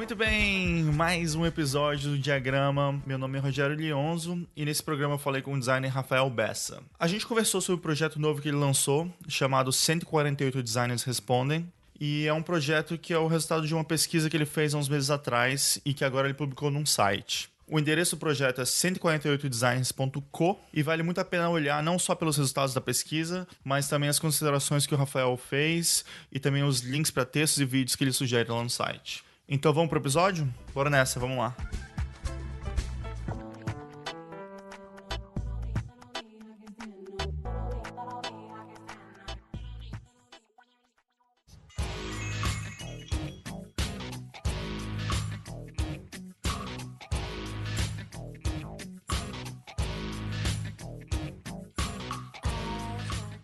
Muito bem, mais um episódio do Diagrama. Meu nome é Rogério Lionzo e nesse programa eu falei com o designer Rafael Bessa. A gente conversou sobre o projeto novo que ele lançou, chamado 148 Designers Respondem. E é um projeto que é o resultado de uma pesquisa que ele fez há uns meses atrás e que agora ele publicou num site. O endereço do projeto é 148designers.co e vale muito a pena olhar não só pelos resultados da pesquisa, mas também as considerações que o Rafael fez e também os links para textos e vídeos que ele sugere lá no site. Então vamos pro episódio? Bora nessa, vamos lá.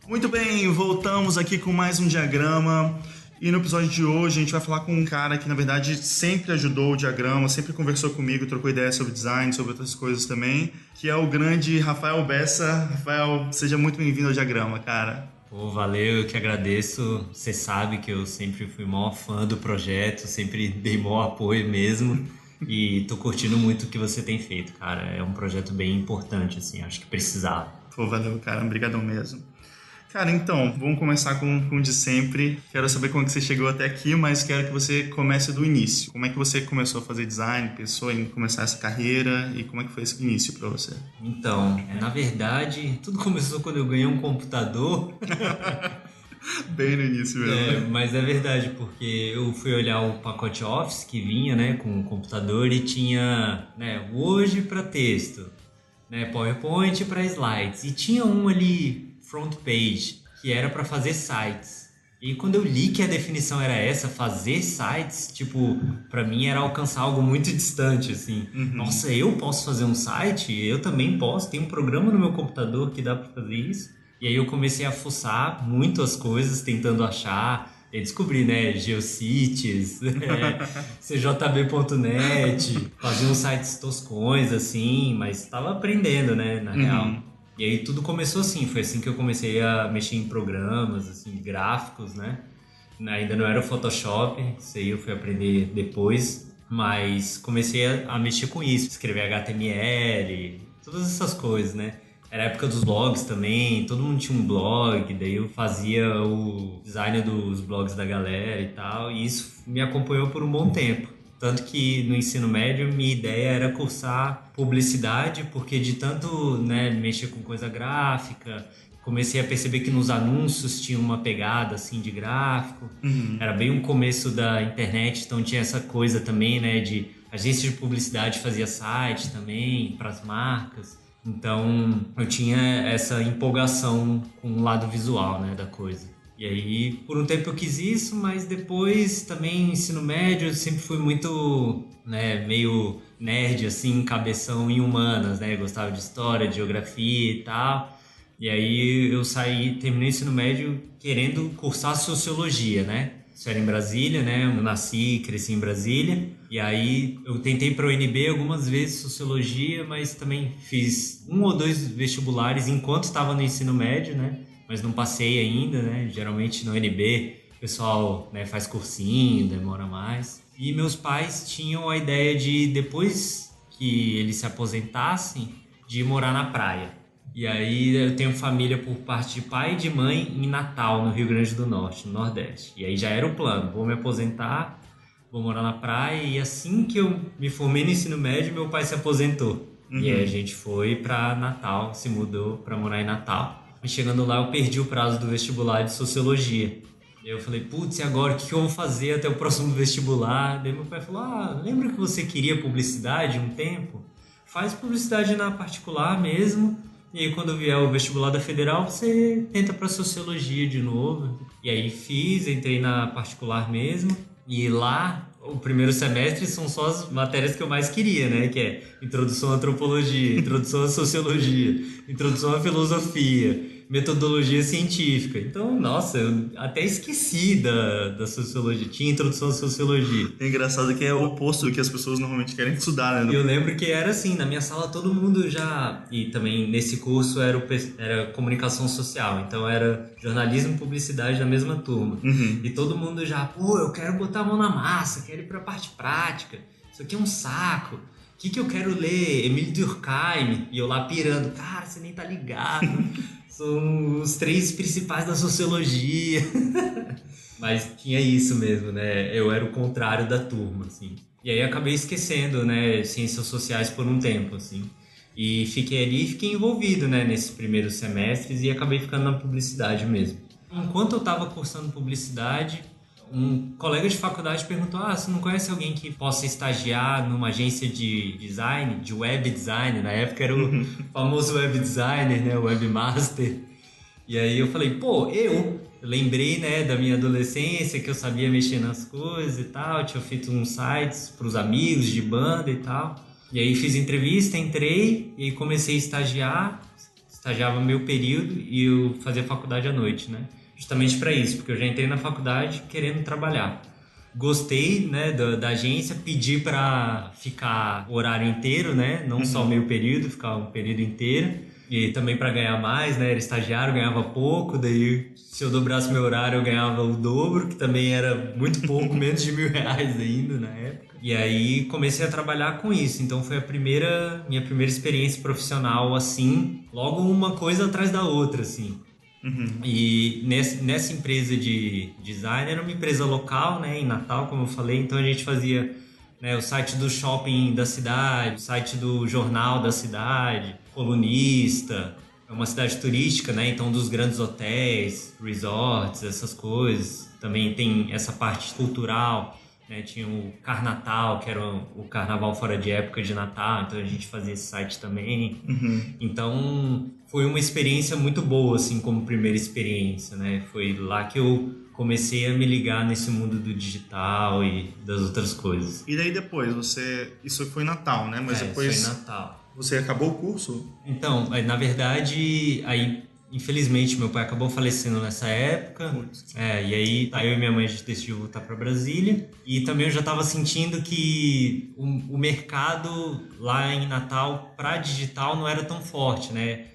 Muito bem, voltamos aqui com mais um diagrama. E no episódio de hoje a gente vai falar com um cara que na verdade sempre ajudou o diagrama, sempre conversou comigo, trocou ideias sobre design, sobre outras coisas também, que é o grande Rafael Bessa. Rafael, seja muito bem-vindo ao diagrama, cara. Pô, valeu, eu que agradeço. Você sabe que eu sempre fui maior fã do projeto, sempre dei maior apoio mesmo. E tô curtindo muito o que você tem feito, cara. É um projeto bem importante, assim, acho que precisava. Pô, valeu, cara, obrigadão mesmo. Cara, então, vamos começar com o de sempre. Quero saber como que você chegou até aqui, mas quero que você comece do início. Como é que você começou a fazer design, pensou em começar essa carreira e como é que foi esse início pra você? Então, na verdade, tudo começou quando eu ganhei um computador. Bem no início mesmo. Mas é verdade, porque eu fui olhar o pacote Office que vinha, né, com o computador e tinha, né, Word para texto, né, PowerPoint para slides e tinha um ali front page, que era para fazer sites. E quando eu li que a definição era essa, fazer sites, tipo, para mim era alcançar algo muito distante, assim. Nossa, eu posso fazer um site? Eu também posso. Tem um programa no meu computador que dá para fazer isso. E aí eu comecei a fuçar muito as coisas, tentando achar. E descobri, né, GeoCities, CJB.net, fazia uns sites toscões, assim, mas estava aprendendo, né, na real. E aí tudo começou assim, foi assim que eu comecei a mexer em programas, assim, gráficos, né? Ainda não era o Photoshop, isso aí eu fui aprender depois, mas comecei a mexer com isso, escrever HTML, todas essas coisas, né? Era a época dos blogs também, todo mundo tinha um blog, daí eu fazia o design dos blogs da galera e tal, e isso me acompanhou por um bom tempo. Tanto que no ensino médio minha ideia era cursar publicidade, porque de tanto, né, mexer com coisa gráfica, comecei a perceber que nos anúncios tinha uma pegada assim de gráfico. Era bem o começo da internet, então tinha essa coisa também, né, de agência de publicidade fazia site também para as marcas. Então eu tinha essa empolgação com o lado visual, né, da coisa. E aí, por um tempo eu quis isso, mas depois também ensino médio, eu sempre fui muito, né, meio nerd, assim, cabeção em humanas, né? Gostava de história, de geografia e tal. E aí eu terminei o ensino médio querendo cursar sociologia, né? Isso era em Brasília, né? Eu nasci e cresci em Brasília. E aí eu tentei para o UNB algumas vezes sociologia, mas também fiz 1 ou 2 vestibulares enquanto estava no ensino médio, né? Mas não passei ainda, né? Geralmente no UNB o pessoal, né, faz cursinho, demora mais. E meus pais tinham a ideia de, depois que eles se aposentassem, de ir morar na praia. E aí eu tenho família por parte de pai e de mãe em Natal, no Rio Grande do Norte, no Nordeste. E aí já era o plano, vou me aposentar, vou morar na praia. E assim que eu me formei no ensino médio, meu pai se aposentou. E aí a gente foi para Natal, se mudou para morar em Natal. E chegando lá eu perdi o prazo do vestibular de sociologia. E eu falei, putz, e agora? O que eu vou fazer até o próximo vestibular? Daí meu pai falou, lembra que você queria publicidade um tempo? Faz publicidade na particular mesmo. E aí quando vier o vestibular da Federal, você tenta para sociologia de novo. E aí entrei na particular mesmo. E lá, o primeiro semestre são só as matérias que eu mais queria, né? Que é introdução à antropologia, introdução à sociologia, introdução à filosofia. metodologia científica. Então, nossa, eu até esqueci da sociologia. Tinha introdução à sociologia. É engraçado que é o oposto do que as pessoas normalmente querem estudar, né? Eu lembro que era assim, na minha sala todo mundo já... E também nesse curso era comunicação social, então era jornalismo e publicidade da mesma turma. E todo mundo já, pô, eu quero botar a mão na massa, quero ir pra parte prática, isso aqui é um saco. O que eu quero ler? Emile Durkheim. E eu lá pirando, cara, você nem tá ligado. São os 3 principais da sociologia. Mas tinha isso mesmo, né? Eu era o contrário da turma, assim. E aí acabei esquecendo, né, ciências sociais por um tempo, assim. E fiquei ali e fiquei envolvido, né, nesses primeiros semestres e acabei ficando na publicidade mesmo. Enquanto eu estava cursando publicidade, um colega de faculdade perguntou: você não conhece alguém que possa estagiar numa agência de design, de web design? Na época era o famoso web designer, né, o webmaster. E aí eu falei, pô, eu lembrei, né, da minha adolescência, que eu sabia mexer nas coisas e tal, tinha feito uns sites pros amigos de banda e tal. E aí fiz entrevista, entrei e aí comecei a estagiava meio período e eu fazia faculdade à noite, né? Justamente para isso, porque eu já entrei na faculdade querendo trabalhar. Gostei, né, da agência, pedi para ficar o horário inteiro, né, não só meio período, ficar um período inteiro. E também para ganhar mais, né, era estagiário, ganhava pouco, daí se eu dobrasse meu horário eu ganhava o dobro, que também era muito pouco, menos de R$1.000 ainda na época. E aí comecei a trabalhar com isso, então foi minha primeira experiência profissional assim, logo uma coisa atrás da outra, assim. E nessa empresa de design, era uma empresa local, né, em Natal, como eu falei, então a gente fazia, né, o site do shopping da cidade, o site do jornal da cidade, colunista, é uma cidade turística, né, então dos grandes hotéis, resorts, essas coisas, também tem essa parte cultural, né, tinha o Carnatal, que era o carnaval fora de época de Natal, então a gente fazia esse site também. Então foi uma experiência muito boa, assim, como primeira experiência, né? Foi lá que eu comecei a me ligar nesse mundo do digital e das outras coisas. E daí depois, isso foi em Natal, né? Mas depois isso foi em Natal. Você acabou o curso? Então, na verdade, aí infelizmente meu pai acabou falecendo nessa época. E aí eu e minha mãe a gente decidiu voltar para Brasília. E também eu já estava sentindo que o mercado lá em Natal para digital não era tão forte, né?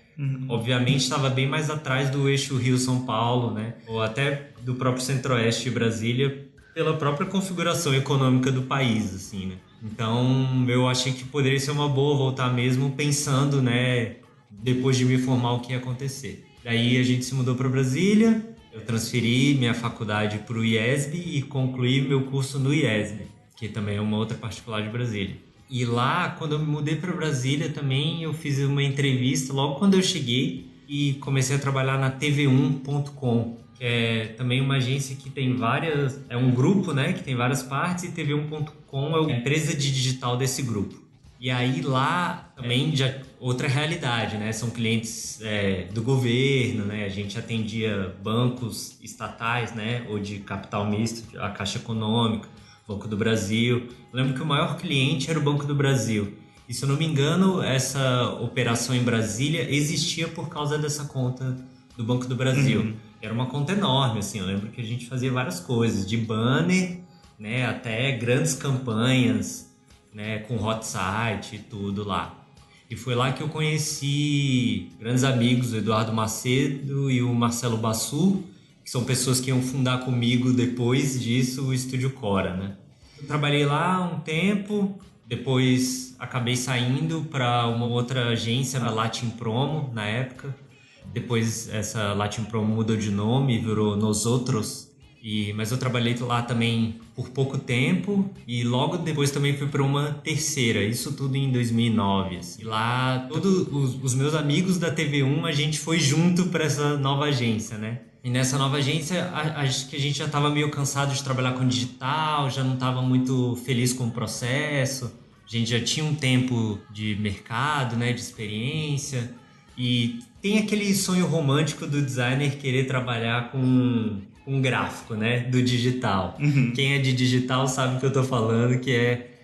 Obviamente estava bem mais atrás do eixo Rio-São Paulo, né? Ou até do próprio Centro-Oeste de Brasília, pela própria configuração econômica do país, assim, né? Então eu achei que poderia ser uma boa voltar mesmo pensando, né, depois de me formar, o que ia acontecer. Daí a gente se mudou para Brasília, eu transferi minha faculdade para o IESB e concluí meu curso no IESB, que também é uma outra particular de Brasília. E lá, quando eu me mudei para Brasília também, eu fiz uma entrevista logo quando eu cheguei e comecei a trabalhar na TV1.com, que é também uma agência que tem é um grupo, né, que tem várias partes, e TV1.com é a empresa de digital desse grupo. E aí lá também já outra realidade, né? São clientes do governo, né? A gente atendia bancos estatais, né? Ou de capital misto, a Caixa Econômica, Banco do Brasil. Eu lembro que o maior cliente era o Banco do Brasil. E se eu não me engano, essa operação em Brasília existia por causa dessa conta do Banco do Brasil. Era uma conta enorme, assim. Eu lembro que a gente fazia várias coisas, de banner, né? Até grandes campanhas, né, com hot site e tudo lá. E foi lá que eu conheci grandes amigos, o Eduardo Macedo e o Marcelo Bassu, que são pessoas que iam fundar comigo depois disso o Estúdio Cora, né? Eu trabalhei lá um tempo, depois acabei saindo para uma outra agência, a Latin Promo, na época. Depois essa Latin Promo mudou de nome e virou Nós Outros. Mas eu trabalhei lá também por pouco tempo e logo depois também fui para uma terceira, isso tudo em 2009. Assim. E lá todos os meus amigos da TV1, a gente foi junto para essa nova agência, né? E nessa nova agência, acho que a gente já estava meio cansado de trabalhar com digital, já não estava muito feliz com o processo, a gente já tinha um tempo de mercado, né, de experiência, e tem aquele sonho romântico do designer querer trabalhar com um gráfico, né, do digital. Quem é de digital sabe o que eu tô falando, que é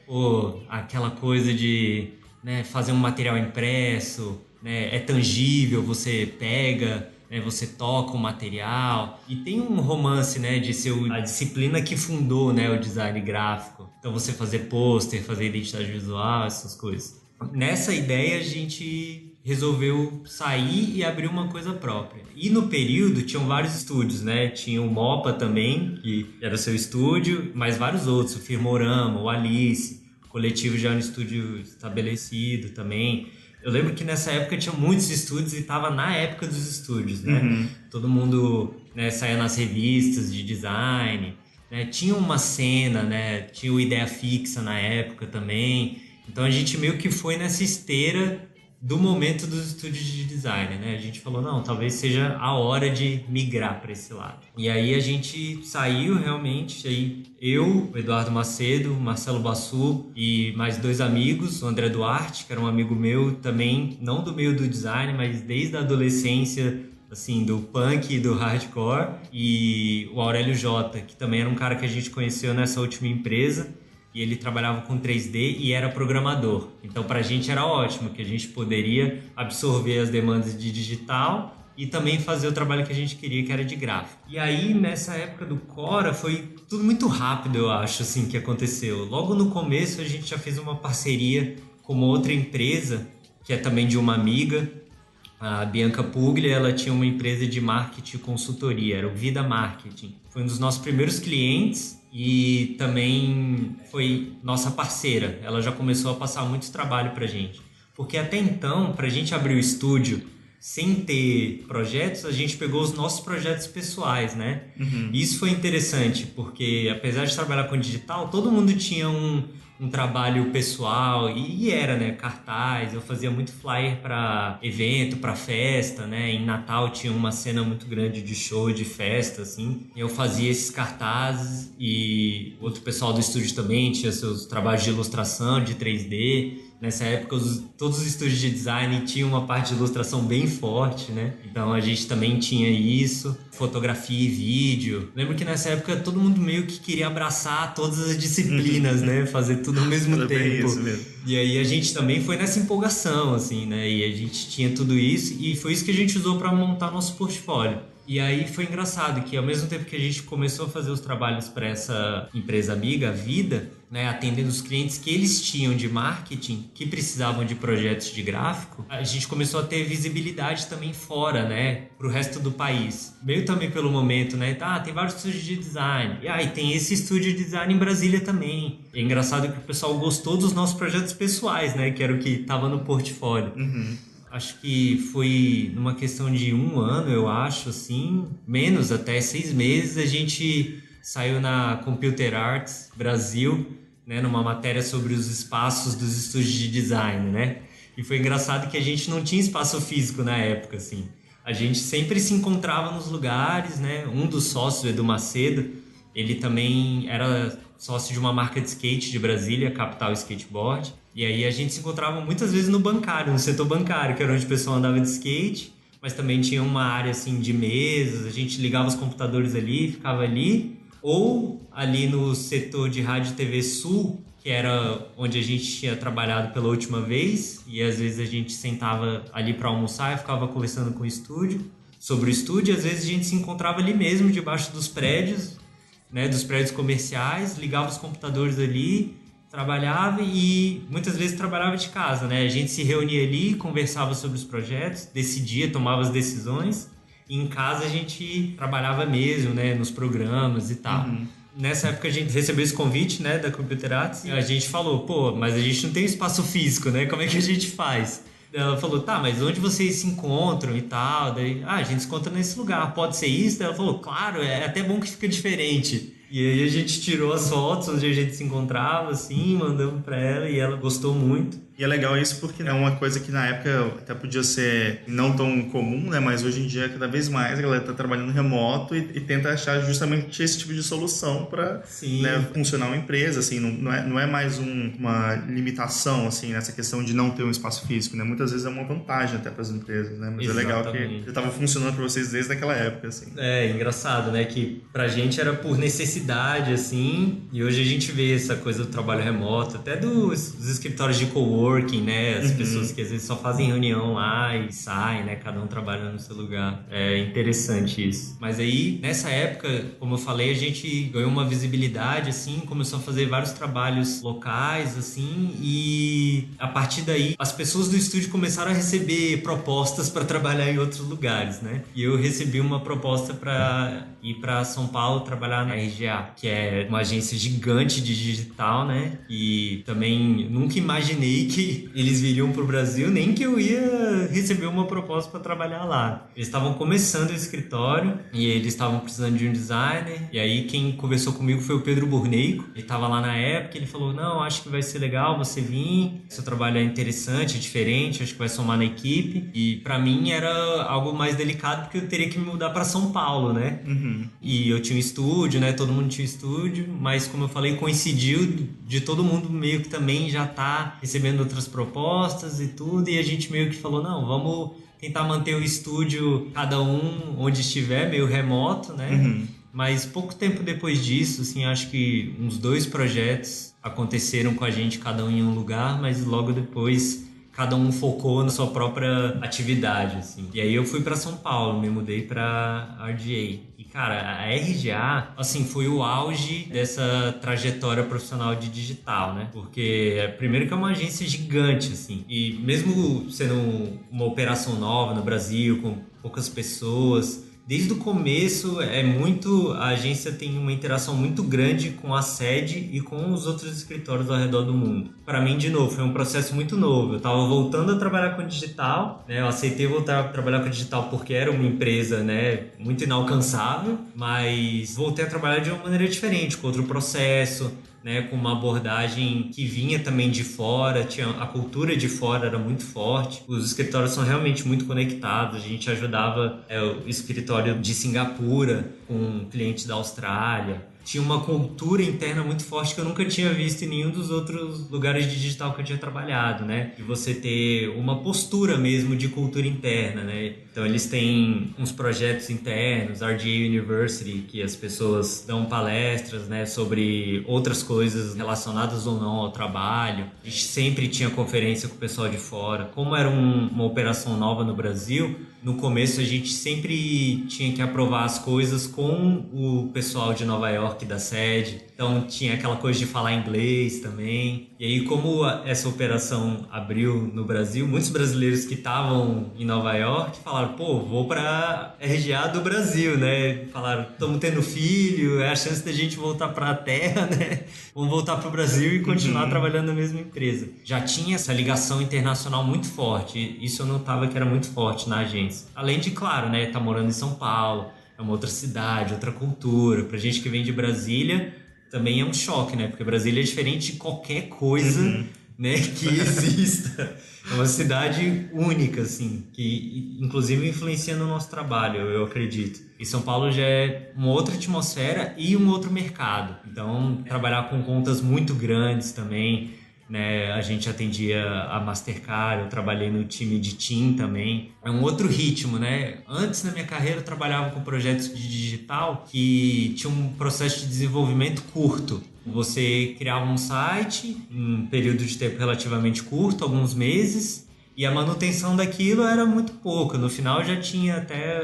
aquela coisa de, né, fazer um material impresso, né, é tangível, você pega, né? Você toca o material e tem um romance, né, de ser a disciplina que fundou, né, o design gráfico. Então você fazer pôster, fazer identidade visual, essas coisas. Nessa ideia a gente resolveu sair e abrir uma coisa própria. E no período tinham vários estúdios, né? Tinha o Mopa também, que era o seu estúdio, mas vários outros, o Firmorama, o Alice, o Coletivo já era um estúdio estabelecido também. Eu lembro que nessa época tinha muitos estúdios e estava na época dos estúdios, né? Uhum. Todo mundo, né, saía nas revistas de design, né? Tinha uma cena, né? Tinha o Ideia Fixa na época também. Então a gente meio que foi nessa esteira do momento dos estúdios de design, né? A gente falou, não, talvez seja a hora de migrar para esse lado. E aí a gente saiu realmente, aí eu, o Eduardo Macedo, o Marcelo Bassu e mais 2 amigos, o André Duarte, que era um amigo meu também, não do meio do design, mas desde a adolescência, assim, do punk e do hardcore, e o Aurélio Jota, que também era um cara que a gente conheceu nessa última empresa, e ele trabalhava com 3D e era programador. Então, pra gente era ótimo, que a gente poderia absorver as demandas de digital e também fazer o trabalho que a gente queria, que era de gráfico. E aí, nessa época do Cora, foi tudo muito rápido, eu acho, assim, que aconteceu. Logo no começo, a gente já fez uma parceria com uma outra empresa, que é também de uma amiga, a Bianca Puglia. Ela tinha uma empresa de marketing e consultoria, era o Vida Marketing. Foi um dos nossos primeiros clientes e também foi nossa parceira. Ela já começou a passar muito trabalho pra gente. Porque até então, pra gente abrir o estúdio sem ter projetos, a gente pegou os nossos projetos pessoais, né? Uhum. Isso foi interessante, porque apesar de trabalhar com digital, todo mundo tinha um trabalho pessoal e era, né, cartaz. Eu fazia muito flyer para evento, para festa, né? Em Natal tinha uma cena muito grande de show, de festa, assim. Eu fazia esses cartazes e outro pessoal do estúdio também tinha seus trabalhos de ilustração, de 3D. Nessa época, todos os estúdios de design tinham uma parte de ilustração bem forte, né? Então a gente também tinha isso, fotografia e vídeo. Lembro que nessa época todo mundo meio que queria abraçar todas as disciplinas, né? Fazer tudo ao mesmo tempo. Isso mesmo. E aí a gente também foi nessa empolgação, assim, né? E a gente tinha tudo isso e foi isso que a gente usou para montar nosso portfólio. E aí foi engraçado que ao mesmo tempo que a gente começou a fazer os trabalhos para essa empresa amiga, a Vida, né, atendendo os clientes que eles tinham de marketing, que precisavam de projetos de gráfico, a gente começou a ter visibilidade também fora, né, para o resto do país. Meio também pelo momento, né, tem vários estúdios de design. E aí tem esse estúdio de design em Brasília também. É engraçado que o pessoal gostou dos nossos projetos pessoais, né, que era o que estava no portfólio. Uhum. Acho que foi numa questão de 1 ano, eu acho, assim, menos, até 6 meses, a gente saiu na Computer Arts Brasil, né, numa matéria sobre os espaços dos estúdios de design, né? E foi engraçado que a gente não tinha espaço físico na época, assim. A gente sempre se encontrava nos lugares, né? Um dos sócios, Edu Macedo, ele também era sócio de uma marca de skate de Brasília, Capital Skateboard. E aí a gente se encontrava muitas vezes no bancário, no setor bancário, que era onde o pessoal andava de skate, mas também tinha uma área assim de mesas, a gente ligava os computadores ali, ficava ali, ou ali no setor de Rádio e TV Sul, que era onde a gente tinha trabalhado pela última vez, e às vezes a gente sentava ali para almoçar e ficava conversando com o estúdio, sobre o estúdio, e às vezes a gente se encontrava ali mesmo, debaixo dos prédios, né, dos prédios comerciais, ligava os computadores ali, trabalhava e muitas vezes trabalhava de casa, né? A gente se reunia ali, conversava sobre os projetos, decidia, tomava as decisões, e em casa a gente trabalhava mesmo, né, nos programas e tal. Uhum. Nessa época a gente recebeu esse convite, né, da Computer Arts, e a gente falou, pô, mas a gente não tem espaço físico, né? Como é que a gente faz? Ela falou, tá, mas onde vocês se encontram e tal? Daí, a gente se encontra nesse lugar, pode ser isso? Daí ela falou, claro, é até bom que fica diferente. E aí a gente tirou as fotos onde a gente se encontrava, assim, mandamos pra ela e ela gostou muito. E é legal isso porque é uma coisa que na época até podia ser não tão comum, né? Mas hoje em dia, cada vez mais, a galera tá trabalhando remoto e tenta achar justamente esse tipo de solução para, né, funcionar uma empresa, assim. Não é mais uma limitação, assim, nessa questão de não ter um espaço físico, né? Muitas vezes é uma vantagem até para as empresas, né? Mas exatamente. É legal que já estava funcionando para vocês desde aquela época, assim. É, engraçado, né? Que pra gente era por necessidade, assim, e hoje a gente vê essa coisa do trabalho remoto, até dos escritórios de coworking, coworking, né? As pessoas que às vezes só fazem reunião lá e saem, né? Cada um trabalhando no seu lugar. É interessante isso. Mas aí, nessa época, como eu falei, a gente ganhou uma visibilidade, assim, começou a fazer vários trabalhos locais, assim, e a partir daí, as pessoas do estúdio começaram a receber propostas para trabalhar em outros lugares, né? E eu recebi uma proposta para ir para São Paulo trabalhar na RGA, que é uma agência gigante de digital, né? E também nunca imaginei que eles viriam pro Brasil, nem que eu ia receber uma proposta para trabalhar lá. Eles estavam começando o escritório e eles estavam precisando de um designer. E aí quem conversou comigo foi o Pedro Burneico. Ele estava lá na época, ele falou: "Não, acho que vai ser legal você vir. Seu trabalho é interessante, é diferente, acho que vai somar na equipe". E para mim era algo mais delicado porque eu teria que me mudar para São Paulo, né? E eu tinha um estúdio, né? Todo mundo tinha um estúdio, mas como eu falei, coincidiu de todo mundo meio que também já tá recebendo outras propostas e tudo, e a gente meio que falou: "Não, vamos tentar manter o estúdio cada um onde estiver, meio remoto, né?" Mas pouco tempo depois disso, assim, acho que uns 2 projetos aconteceram com a gente, cada um em um lugar, mas logo depois cada um focou na sua própria atividade, assim. E aí eu fui para São Paulo, me mudei para RGA. E, cara, a RGA, assim, foi o auge dessa trajetória profissional de digital, né? Porque, primeiro que é uma agência gigante, assim. E mesmo sendo uma operação nova no Brasil, com poucas pessoas, desde o começo a agência tem uma interação muito grande com a sede e com os outros escritórios ao redor do mundo. Para mim, de novo, foi um processo muito novo. Eu estava voltando a trabalhar com digital, né? Eu aceitei voltar a trabalhar com digital porque era uma empresa, né, muito inalcançável, mas voltei a trabalhar de uma maneira diferente, com outro processo, né, com uma abordagem que vinha também de fora, a cultura de fora era muito forte, os escritórios são realmente muito conectados, a gente ajudava o escritório de Singapura com clientes da Austrália, tinha uma cultura interna muito forte que eu nunca tinha visto em nenhum dos outros lugares de digital que eu tinha trabalhado, né? E você ter uma postura mesmo de cultura interna, né? Então eles têm uns projetos internos, RGA University, que as pessoas dão palestras, né, sobre outras coisas relacionadas ou não ao trabalho. A gente sempre tinha conferência com o pessoal de fora. Como era uma operação nova no Brasil, no começo a gente sempre tinha que aprovar as coisas com o pessoal de Nova York da sede. Então tinha aquela coisa de falar inglês também. E aí, como essa operação abriu no Brasil, muitos brasileiros que estavam em Nova York falaram: "Pô, vou para RGA do Brasil", né? Falaram: "Estamos tendo filho, é a chance da gente voltar para a terra, né? Vamos voltar para o Brasil e continuar trabalhando na mesma empresa". Já tinha essa ligação internacional muito forte. Isso eu notava que era muito forte na agência. Além de, claro, né, tá morando em São Paulo, é uma outra cidade, outra cultura. Pra gente que vem de Brasília, também é um choque, né? Porque Brasília é diferente de qualquer coisa, né, que exista. É uma cidade única, assim, que inclusive influencia no nosso trabalho, eu acredito. E São Paulo já é uma outra atmosfera e um outro mercado. Então, trabalhar com contas muito grandes também, né? A gente atendia a Mastercard, eu trabalhei no time de TIM também. É um outro ritmo, né? Antes, na minha carreira, eu trabalhava com projetos de digital que tinha um processo de desenvolvimento curto. Você criava um site em um período de tempo relativamente curto, alguns meses, e a manutenção daquilo era muito pouca. No final já tinha até...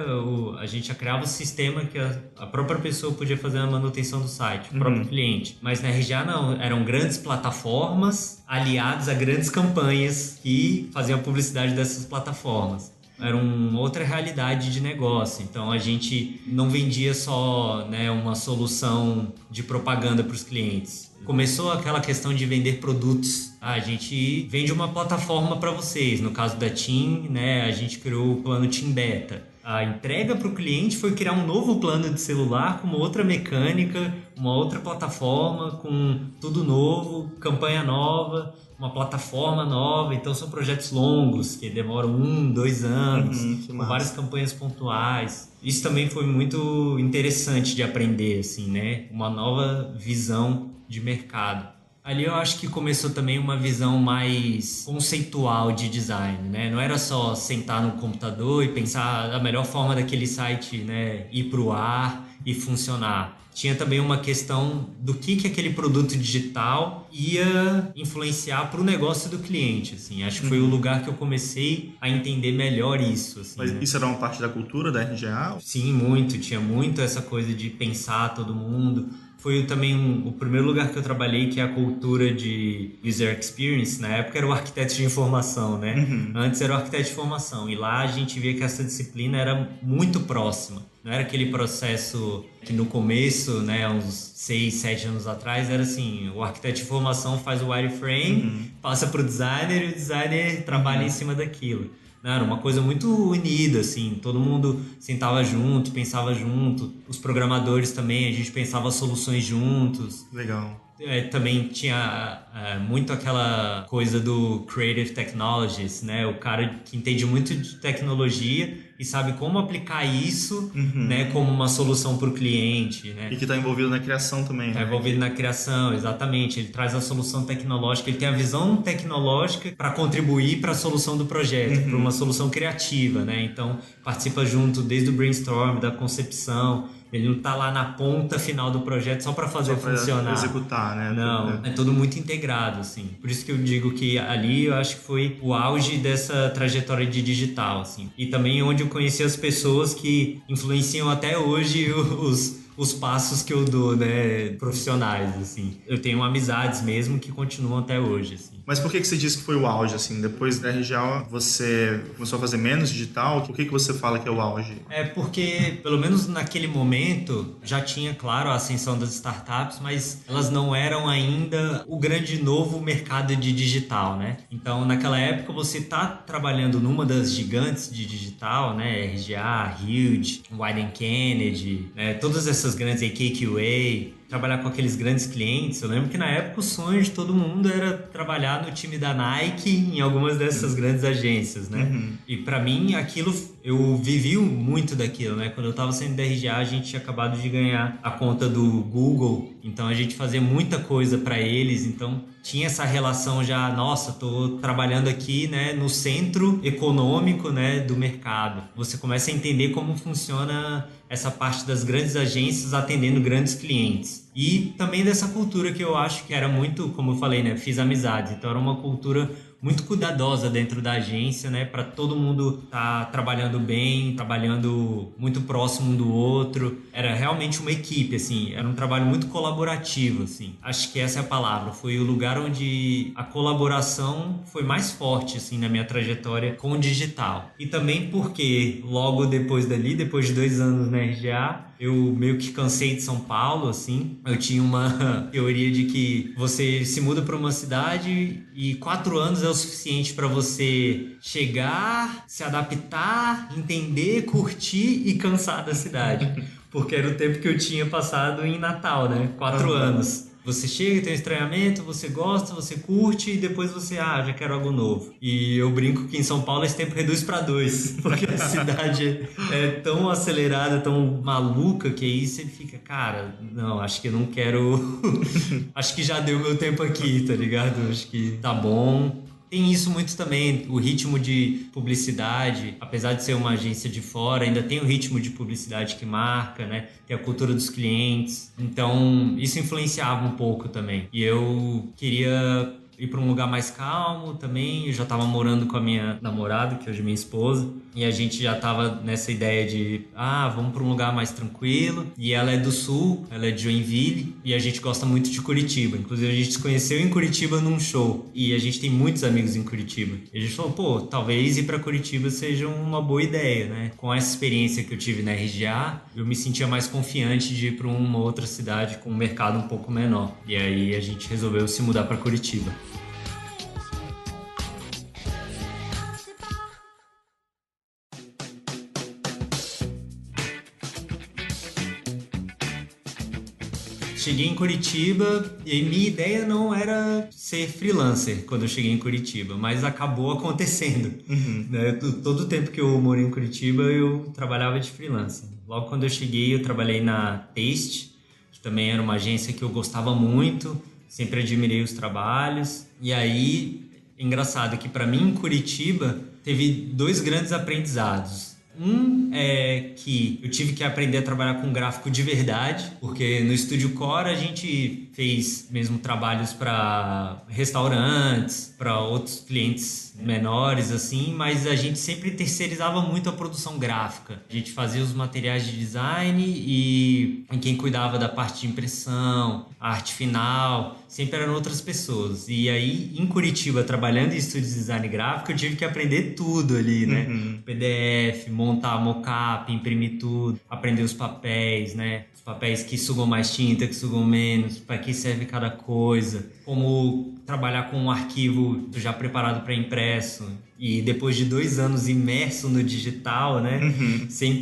a gente já criava o sistema que a própria pessoa podia fazer a manutenção do site, o próprio cliente. Mas na RGA não, eram grandes plataformas aliadas a grandes campanhas que faziam a publicidade dessas plataformas. Era uma outra realidade de negócio. Então a gente não vendia só, né, uma solução de propaganda para os clientes. Começou aquela questão de vender produtos. A gente vende uma plataforma para vocês. No caso da TIM, né, a gente criou o plano TIM Beta. A entrega para o cliente foi criar um novo plano de celular com uma outra mecânica, uma outra plataforma, com tudo novo, campanha nova, uma plataforma nova. Então são projetos longos que demoram 1, 2 anos, com várias campanhas pontuais. Isso também foi muito interessante de aprender, assim, né? Uma nova visão de mercado. Ali eu acho que começou também uma visão mais conceitual de design, né? Não era só sentar no computador e pensar a melhor forma daquele site, né, ir para o ar e funcionar. Tinha também uma questão do que aquele produto digital ia influenciar para o negócio do cliente, assim. Acho que foi o lugar que eu comecei a entender melhor isso, assim. Mas né? isso era uma parte da cultura da RGA? Sim, muito. Tinha muito essa coisa de pensar todo mundo. Foi também o primeiro lugar que eu trabalhei, que é a cultura de User Experience. Na época era o arquiteto de informação, né? Antes era o arquiteto de informação. E lá a gente via que essa disciplina era muito próxima. Não era aquele processo que no começo, né, uns 6, 7 anos atrás, era assim, o arquiteto de informação faz o wireframe, passa para o designer e o designer trabalha em cima daquilo. Não, era uma coisa muito unida, assim, todo mundo sentava junto, pensava junto, os programadores também, a gente pensava soluções juntos. Legal. Também tinha muito aquela coisa do Creative Technologies, né? O cara que entende muito de tecnologia e sabe como aplicar isso, né, como uma solução para o cliente, né? E que está envolvido na criação também, Está né? envolvido na criação, exatamente. Ele traz a solução tecnológica, ele tem a visão tecnológica para contribuir para a solução do projeto, para uma solução criativa, né? Então, participa junto desde o brainstorm, da concepção. Ele não está lá na ponta final do projeto só para fazer funcionar. Executar, né? Não, é tudo muito integrado, assim. Por isso que eu digo que ali eu acho que foi o auge dessa trajetória de digital, assim. E também onde eu conheci as pessoas que influenciam até hoje os passos que eu dou, né, profissionais, assim. Eu tenho amizades mesmo que continuam até hoje, assim. Mas por que você disse que foi o auge, assim? Depois da RGA você começou a fazer menos digital? Por que você fala que é o auge? É porque, pelo menos naquele momento, já tinha, claro, a ascensão das startups, mas elas não eram ainda o grande novo mercado de digital, né? Então, naquela época, você tá trabalhando numa das gigantes de digital, né? RGA, Huge, Wieden Kennedy, né? Todas essas grandes, KQA, trabalhar com aqueles grandes clientes. Eu lembro que na época o sonho de todo mundo era trabalhar no time da Nike em algumas dessas grandes agências, né? E para mim aquilo, eu vivi muito daquilo, né? Quando eu tava saindo da RGA, a gente tinha acabado de ganhar a conta do Google, então a gente fazia muita coisa para eles, então tinha essa relação já, nossa, tô trabalhando aqui, né, no centro econômico, né, do mercado. Você começa a entender como funciona essa parte das grandes agências atendendo grandes clientes. E também dessa cultura que eu acho que era muito, como eu falei, né, fiz amizades, então era uma cultura muito cuidadosa dentro da agência, né, para todo mundo estar trabalhando bem, trabalhando muito próximo um do outro. Era realmente uma equipe, assim, era um trabalho muito colaborativo, assim. Acho que essa é a palavra. Foi o lugar onde a colaboração foi mais forte, assim, na minha trajetória com o digital. E também porque logo depois dali, depois de 2 anos na RGA, eu meio que cansei de São Paulo, assim. Eu tinha uma teoria de que você se muda para uma cidade e 4 anos é o suficiente para você chegar, se adaptar, entender, curtir e cansar da cidade. Porque era o tempo que eu tinha passado em Natal, né? 4 anos. Você chega, tem um estranhamento, você gosta, você curte e depois você, já quero algo novo. E eu brinco que em São Paulo esse tempo reduz para 2, porque a cidade é tão acelerada, tão maluca, que aí você fica, cara, não, acho que eu não quero... acho que já deu meu tempo aqui, tá ligado? Acho que tá bom. Tem isso muito também, o ritmo de publicidade, apesar de ser uma agência de fora, ainda tem o ritmo de publicidade que marca, né? Tem a cultura dos clientes. Então, isso influenciava um pouco também. E eu queria ir para um lugar mais calmo também. Eu já estava morando com a minha namorada, que hoje é minha esposa, e a gente já estava nessa ideia de vamos para um lugar mais tranquilo. E ela é do Sul, ela é de Joinville, e a gente gosta muito de Curitiba. Inclusive a gente se conheceu em Curitiba num show, e a gente tem muitos amigos em Curitiba. E a gente falou, talvez ir para Curitiba seja uma boa ideia, né? Com essa experiência que eu tive na RGA, eu me sentia mais confiante de ir para uma outra cidade com um mercado um pouco menor. E aí a gente resolveu se mudar para Curitiba. Cheguei em Curitiba e minha ideia não era ser freelancer quando eu cheguei em Curitiba, mas acabou acontecendo. Né? Todo o tempo que eu morei em Curitiba eu trabalhava de freelancer. Logo quando eu cheguei eu trabalhei na Taste, que também era uma agência que eu gostava muito, sempre admirei os trabalhos. E aí, engraçado que para mim em Curitiba teve 2 grandes aprendizados. Um é que eu tive que aprender a trabalhar com gráfico de verdade, porque no Estúdio Core a gente fez mesmo trabalhos para restaurantes, para outros clientes menores, assim, mas a gente sempre terceirizava muito a produção gráfica. A gente fazia os materiais de design e quem cuidava da parte de impressão, a arte final, sempre eram outras pessoas. E aí, em Curitiba, trabalhando em estúdio de design gráfico, eu tive que aprender tudo ali, né? PDF, montar mockup, imprimir tudo, aprender os papéis, né? Os papéis que sugam mais tinta, que sugam menos, para que serve cada coisa, como trabalhar com um arquivo já preparado para impresso. E depois de 2 anos imerso no digital, né?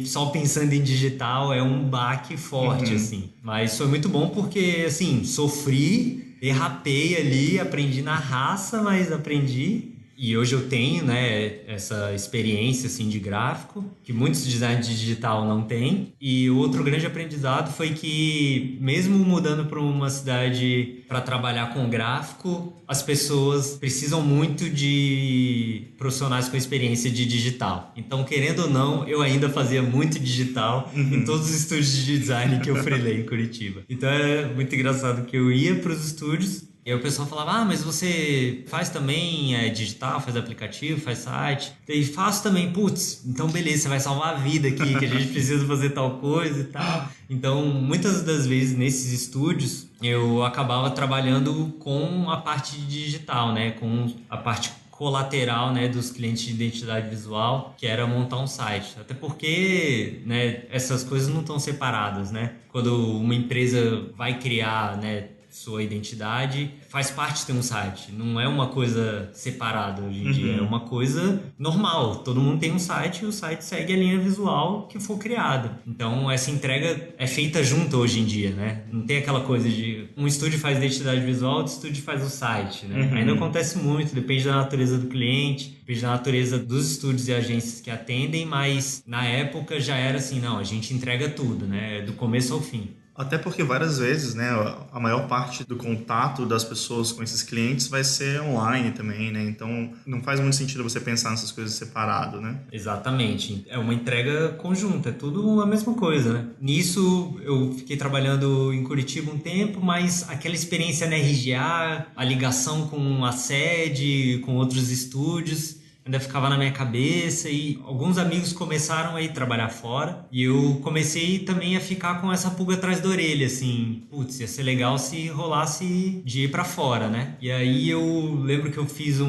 Só pensando em digital é um baque forte, assim. Mas foi muito bom porque, assim, sofri, derrapei ali, aprendi na raça, mas aprendi. E hoje eu tenho, né, essa experiência assim, de gráfico, que muitos designers de digital não têm. E o outro grande aprendizado foi que, mesmo mudando para uma cidade para trabalhar com gráfico, as pessoas precisam muito de profissionais com experiência de digital. Então, querendo ou não, eu ainda fazia muito digital em todos os estúdios de design que eu freelei em Curitiba. Então, era muito engraçado que eu ia para os estúdios. E aí o pessoal falava, mas você faz também digital, faz aplicativo, faz site? E faço também, putz, então beleza, você vai salvar a vida aqui, que a gente precisa fazer tal coisa e tal. Então, muitas das vezes nesses estúdios, eu acabava trabalhando com a parte digital, né? Com a parte colateral, né, dos clientes de identidade visual, que era montar um site. Até porque, né, essas coisas não estão separadas, né? Quando uma empresa vai criar, né, sua identidade, faz parte de ter um site. Não é uma coisa separada hoje em dia, é uma coisa normal. Todo mundo tem um site e o site segue a linha visual que for criada. Então, essa entrega é feita junto hoje em dia, né? Não tem aquela coisa de um estúdio faz identidade visual, outro estúdio faz o site, né? Ainda acontece muito, depende da natureza do cliente, depende da natureza dos estúdios e agências que atendem, mas na época já era assim, não, a gente entrega tudo, né? Do começo ao fim. Até porque várias vezes, né, a maior parte do contato das pessoas com esses clientes vai ser online também, né? Então, não faz muito sentido você pensar nessas coisas separado, né? Exatamente. É uma entrega conjunta, é tudo a mesma coisa, né? Nisso, eu fiquei trabalhando em Curitiba um tempo, mas aquela experiência na RGA, a ligação com a sede, com outros estúdios, ainda ficava na minha cabeça e alguns amigos começaram a ir trabalhar fora e eu comecei também a ficar com essa pulga atrás da orelha, assim, putz, ia ser legal se rolasse de ir pra fora, né? E aí eu lembro que eu fiz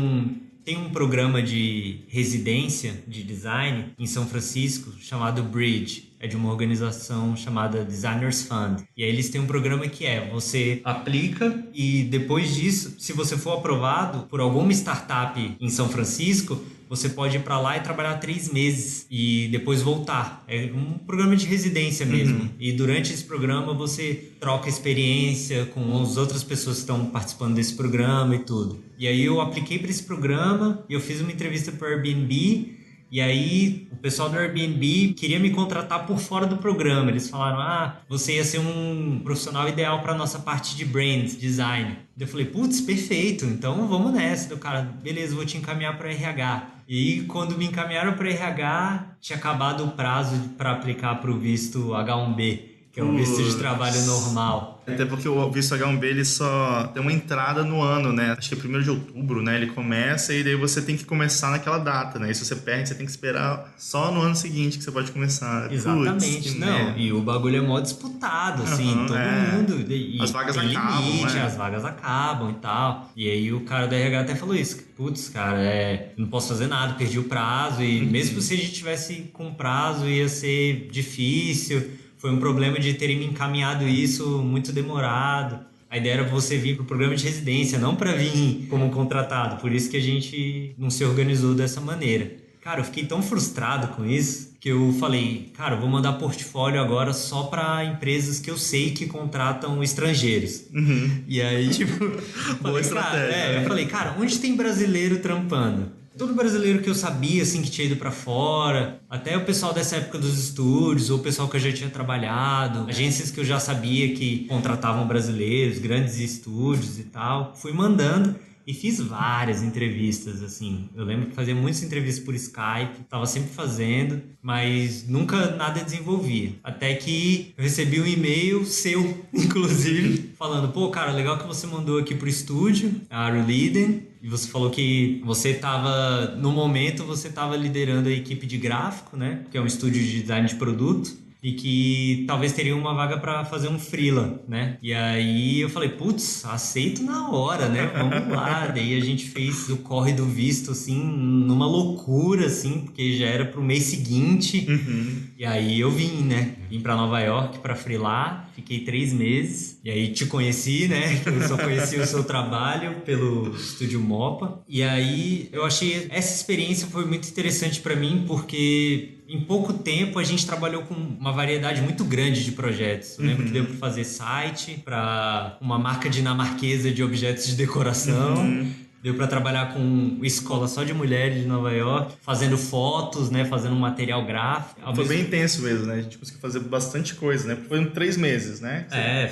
tem um programa de residência de design em São Francisco chamado Bridge. É de uma organização chamada Designers Fund. E aí eles têm um programa que você aplica e depois disso, se você for aprovado por alguma startup em São Francisco, você pode ir para lá e trabalhar 3 meses e depois voltar. É um programa de residência mesmo. E durante esse programa você troca experiência com as outras pessoas que estão participando desse programa e tudo. E aí eu apliquei para esse programa e eu fiz uma entrevista para o Airbnb. E aí, o pessoal do Airbnb queria me contratar por fora do programa. Eles falaram, você ia ser um profissional ideal para nossa parte de brand, design. Eu falei, putz, perfeito, então vamos nessa. Do cara, beleza, vou te encaminhar para RH. E aí, quando me encaminharam para RH, tinha acabado o prazo para aplicar para o visto H1B, que é um visto de trabalho normal. Até porque o visto H1B ele só tem uma entrada no ano, né? Acho que é 1º de outubro, né? Ele começa e daí você tem que começar naquela data, né? E se você perde, você tem que esperar só no ano seguinte que você pode começar. Exatamente, Putz, não. E o bagulho é mó disputado, assim, todo mundo. E as vagas tem acabam, limite, né? As vagas acabam e tal. E aí o cara da RH até falou isso. Putz, cara, não posso fazer nada, perdi o prazo. E mesmo se a gente tivesse com prazo, ia ser difícil. Foi um problema de terem me encaminhado isso muito demorado. A ideia era você vir para o programa de residência, não para vir como contratado. Por isso que a gente não se organizou dessa maneira. Cara, eu fiquei tão frustrado com isso que eu falei, cara, eu vou mandar portfólio agora só para empresas que eu sei que contratam estrangeiros. E aí, Boa estratégia. Eu falei, cara, onde tem brasileiro trampando? Todo brasileiro que eu sabia, assim, que tinha ido pra fora, até o pessoal dessa época dos estúdios, ou o pessoal que eu já tinha trabalhado, agências que eu já sabia que contratavam brasileiros, grandes estúdios e tal, fui mandando. E fiz várias entrevistas, assim. Eu lembro que fazia muitas entrevistas por Skype, tava sempre fazendo, mas nunca nada desenvolvia. Até que eu recebi um e-mail seu, inclusive, falando, pô, cara, legal que você mandou aqui pro estúdio, a Aruliden, e você falou que você tava, no momento, você tava liderando a equipe de gráfico, né? Que é um estúdio de design de produto. E que talvez teria uma vaga para fazer um freela, né? E aí eu falei, putz, aceito na hora, né? Vamos lá. Daí a gente fez o corre do visto, assim, numa loucura, assim, porque já era pro mês seguinte. E aí eu vim, né? Vim para Nova York para freelar, fiquei 3 meses. E aí te conheci, né? Eu só conheci o seu trabalho pelo Estúdio Mopa. E aí eu achei essa experiência foi muito interessante para mim, porque em pouco tempo a gente trabalhou com uma variedade muito grande de projetos. Eu lembro que deu para fazer site para uma marca dinamarquesa de objetos de decoração. Deu para trabalhar com escola só de mulheres de Nova York, fazendo fotos, né, fazendo um material gráfico. Foi bem intenso mesmo, né? A gente conseguiu fazer bastante coisa, né? Porque foram 3 meses, né?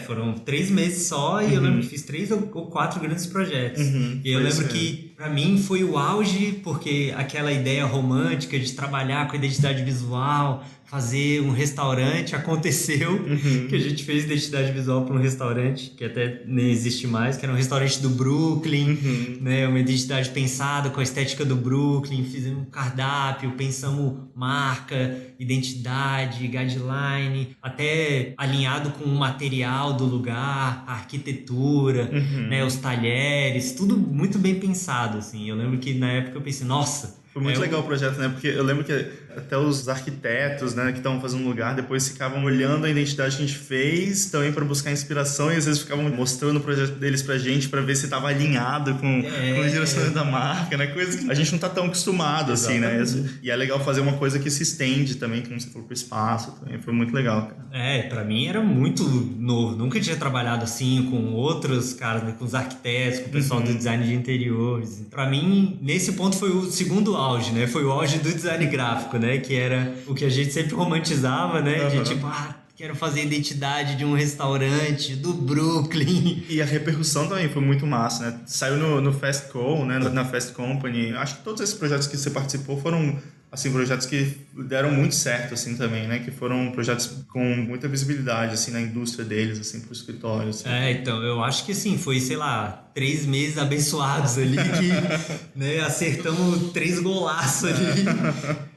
Foram 3 meses só e eu lembro que fiz 3 ou 4 grandes projetos. E eu lembro que para mim foi o auge, porque aquela ideia romântica de trabalhar com identidade visual, fazer um restaurante, aconteceu que a gente fez identidade visual para um restaurante que até nem existe mais, que era um restaurante do Brooklyn, né, uma identidade pensada com a estética do Brooklyn, fizemos um cardápio, pensamos marca, identidade, guideline, até alinhado com o material do lugar, a arquitetura, né, os talheres, tudo muito bem pensado, assim. Eu lembro que na época eu pensei, nossa, foi muito legal o projeto, né? Porque eu lembro que até os arquitetos, né, que estavam fazendo um lugar, depois ficavam olhando a identidade que a gente fez, também para buscar inspiração, e às vezes ficavam mostrando o projeto deles pra gente, para ver se estava alinhado com o direcionamento da marca, né? Coisa que a gente não tá tão acostumado, assim, né? E é legal fazer uma coisa que se estende também, como você falou, pro espaço também. Foi muito legal, cara. Pra mim era muito novo. Nunca tinha trabalhado assim com outros caras, né, com os arquitetos, com o pessoal do design de interiores. Pra mim, nesse ponto foi o segundo auge, né? Foi o auge do design gráfico, né? Que era o que a gente sempre romantizava, né? De tipo, quero fazer a identidade de um restaurante do Brooklyn. E a repercussão também foi muito massa, né? Saiu no Fast Co, né? Na Fast Company. Acho que todos esses projetos que você participou foram, assim, projetos que deram muito certo, assim, também, né? Que foram projetos com muita visibilidade, assim, na indústria deles, assim, pro escritório, assim. Então, eu acho que, assim, foi, sei lá, 3 meses abençoados ali que, né, acertamos 3 golaços ali.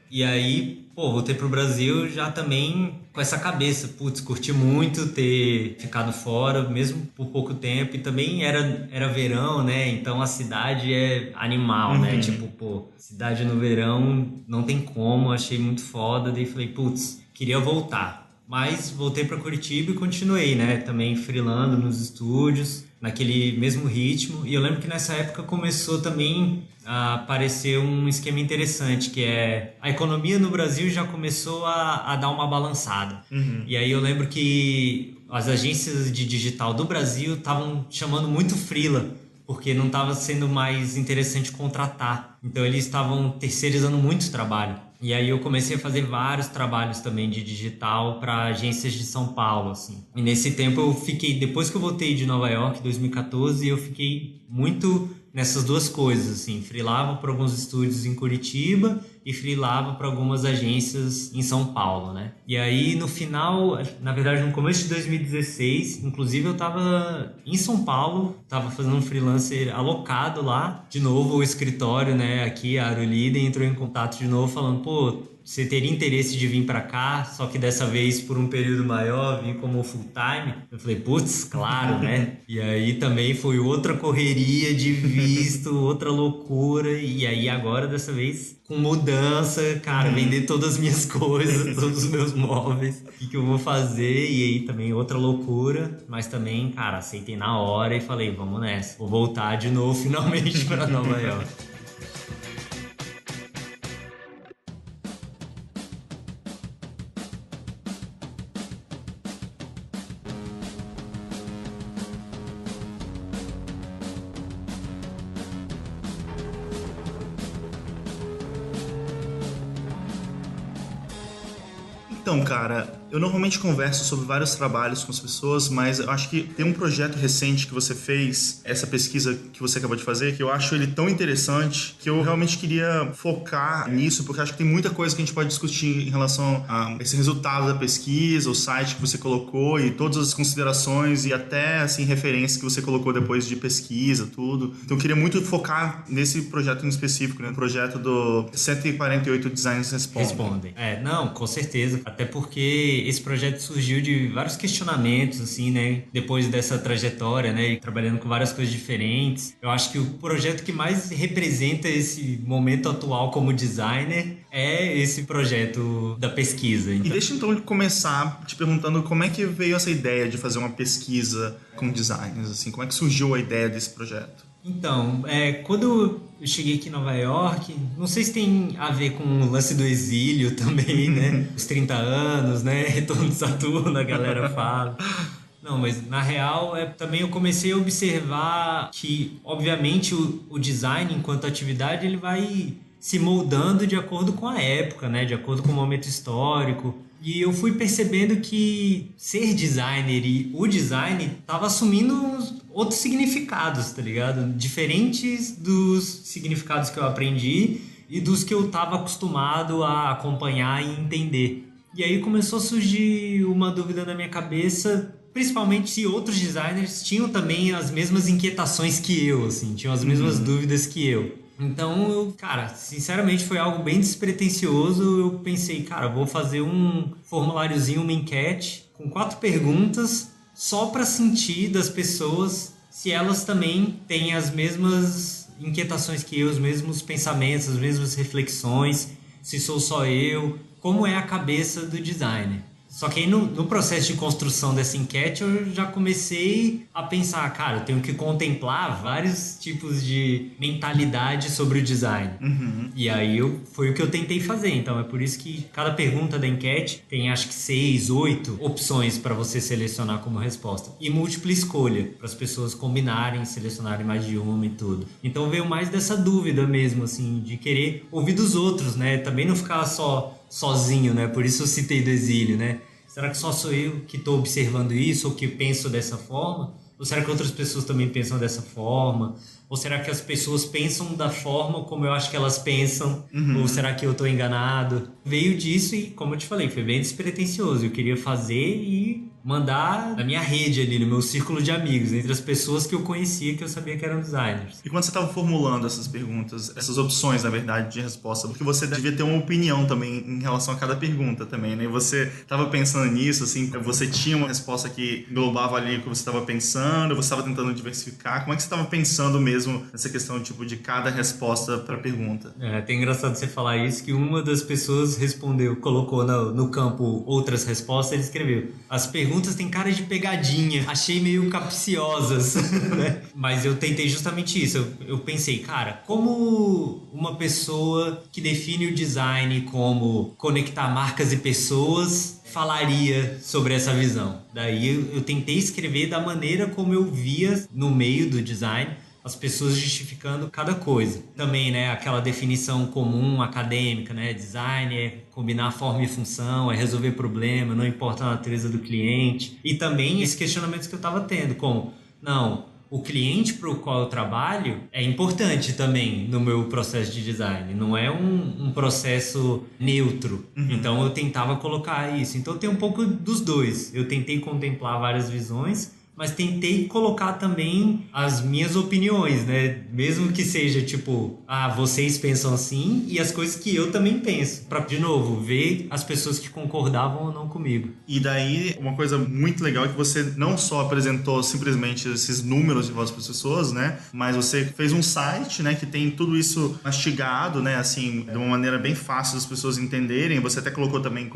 E aí, voltei pro Brasil já também com essa cabeça, putz, curti muito ter ficado fora, mesmo por pouco tempo, e também era verão, né, então a cidade é animal, né, tipo, cidade no verão não tem como, achei muito foda, daí falei, putz, queria voltar. Mas voltei para Curitiba e continuei, né, também freelando nos estúdios, naquele mesmo ritmo, e eu lembro que nessa época começou também a aparecer um esquema interessante, que é a economia no Brasil já começou a dar uma balançada. E aí eu lembro que as agências de digital do Brasil estavam chamando muito freela, porque não estava sendo mais interessante contratar. Então eles estavam terceirizando muito trabalho. E aí eu comecei a fazer vários trabalhos também de digital para agências de São Paulo, assim. E nesse tempo eu fiquei, depois que eu voltei de Nova York, em 2014, eu fiquei muito nessas duas coisas, assim, freelava para alguns estúdios em Curitiba e freelava para algumas agências em São Paulo, né? E aí no final, na verdade no começo de 2016, inclusive eu tava em São Paulo, tava fazendo um freelancer alocado lá, de novo o escritório, né, aqui a Aruliden entrou em contato de novo falando, pô, você teria interesse de vir para cá, só que dessa vez por um período maior, vim como full time? Eu falei, putz, claro, né? E aí também foi outra correria de visto, outra loucura. E aí agora, dessa vez, com mudança, cara, vender todas as minhas coisas, todos os meus móveis. O que eu vou fazer? E aí também outra loucura. Mas também, cara, aceitei na hora e falei, vamos nessa. Vou voltar de novo, finalmente, para Nova York. Então, cara, Eu normalmente converso sobre vários trabalhos com as pessoas, mas eu acho que tem um projeto recente que você fez, essa pesquisa que você acabou de fazer, que eu acho ele tão interessante que eu realmente queria focar nisso, porque acho que tem muita coisa que a gente pode discutir em relação a esse resultado da pesquisa, o site que você colocou e todas as considerações e até assim referências que você colocou depois de pesquisa, tudo. Então eu queria muito focar nesse projeto em específico, né? O projeto do 148 Designers Respondem. Não, com certeza. Até porque esse projeto surgiu de vários questionamentos, assim, né? Depois dessa trajetória, né? E trabalhando com várias coisas diferentes. Eu acho que o projeto que mais representa esse momento atual como designer é esse projeto da pesquisa. E deixa então começar te perguntando como é que veio essa ideia de fazer uma pesquisa com designers, assim, como é que surgiu a ideia desse projeto? Então, quando eu cheguei aqui em Nova York, não sei se tem a ver com o lance do exílio também, né? Os 30 anos, né? Retorno de Saturno, a galera fala. Não, mas na real, também eu comecei a observar que, obviamente, o design enquanto atividade, ele vai se moldando de acordo com a época, né? De acordo com o momento histórico. E eu fui percebendo que ser designer e o design tava assumindo outros significados, tá ligado? Diferentes dos significados que eu aprendi e dos que eu tava acostumado a acompanhar e entender. E aí começou a surgir uma dúvida na minha cabeça, principalmente se outros designers tinham também as mesmas inquietações que eu, assim, tinham as mesmas dúvidas que eu. Então, cara, sinceramente foi algo bem despretensioso. Eu pensei, cara, vou fazer um formuláriozinho, uma enquete com 4 perguntas só para sentir das pessoas se elas também têm as mesmas inquietações que eu, os mesmos pensamentos, as mesmas reflexões, se sou só eu, como é a cabeça do designer. Só que aí no processo de construção dessa enquete eu já comecei a pensar, cara, eu tenho que contemplar vários tipos de mentalidade sobre o design. E aí foi o que eu tentei fazer. Então é por isso que cada pergunta da enquete tem acho que 6, 8 opções para você selecionar como resposta. E múltipla escolha, para as pessoas combinarem, selecionarem mais de uma e tudo. Então veio mais dessa dúvida mesmo, assim, de querer ouvir dos outros, né? Também não ficar sozinho, né? Por isso eu citei do exílio, né? Será que só sou eu que estou observando isso ou que penso dessa forma? Ou será que outras pessoas também pensam dessa forma? Ou será que as pessoas pensam da forma como eu acho que elas pensam? Ou será que eu estou enganado? Veio disso e, como eu te falei, foi bem despretensioso. Eu queria fazer e mandar na minha rede ali, no meu círculo de amigos, entre as pessoas que eu conhecia, que eu sabia que eram designers. E quando você estava formulando essas perguntas, essas opções, na verdade, de resposta, porque você devia ter uma opinião também em relação a cada pergunta também, né? E você estava pensando nisso, assim, você tinha uma resposta que englobava ali o que você estava pensando, você estava tentando diversificar. Como é que você estava pensando mesmo nessa questão, tipo, de cada resposta para a pergunta? É até engraçado você falar isso, que uma das pessoas respondeu, colocou no campo outras respostas, ele escreveu: as perguntas têm cara de pegadinha, achei meio capciosas, né? Mas eu tentei justamente isso, eu pensei, cara, como uma pessoa que define o design como conectar marcas e pessoas falaria sobre essa visão? Daí eu tentei escrever da maneira como eu via no meio do design as pessoas justificando cada coisa. Também, né, aquela definição comum acadêmica, né, design é combinar forma e função, é resolver problema, não importa a natureza do cliente. E também esses questionamentos que eu estava tendo, como, não, o cliente para o qual eu trabalho é importante também no meu processo de design, não é um processo neutro. Então eu tentava colocar isso. Então tem um pouco dos dois. Eu tentei contemplar várias visões, mas tentei colocar também as minhas opiniões, né? Mesmo que seja tipo, vocês pensam assim e as coisas que eu também penso. Pra, de novo, ver as pessoas que concordavam ou não comigo. E daí, uma coisa muito legal é que você não só apresentou simplesmente esses números de voz para as pessoas, né? Mas você fez um site, né? Que tem tudo isso mastigado, né? Assim, de uma maneira bem fácil das pessoas entenderem. Você até colocou também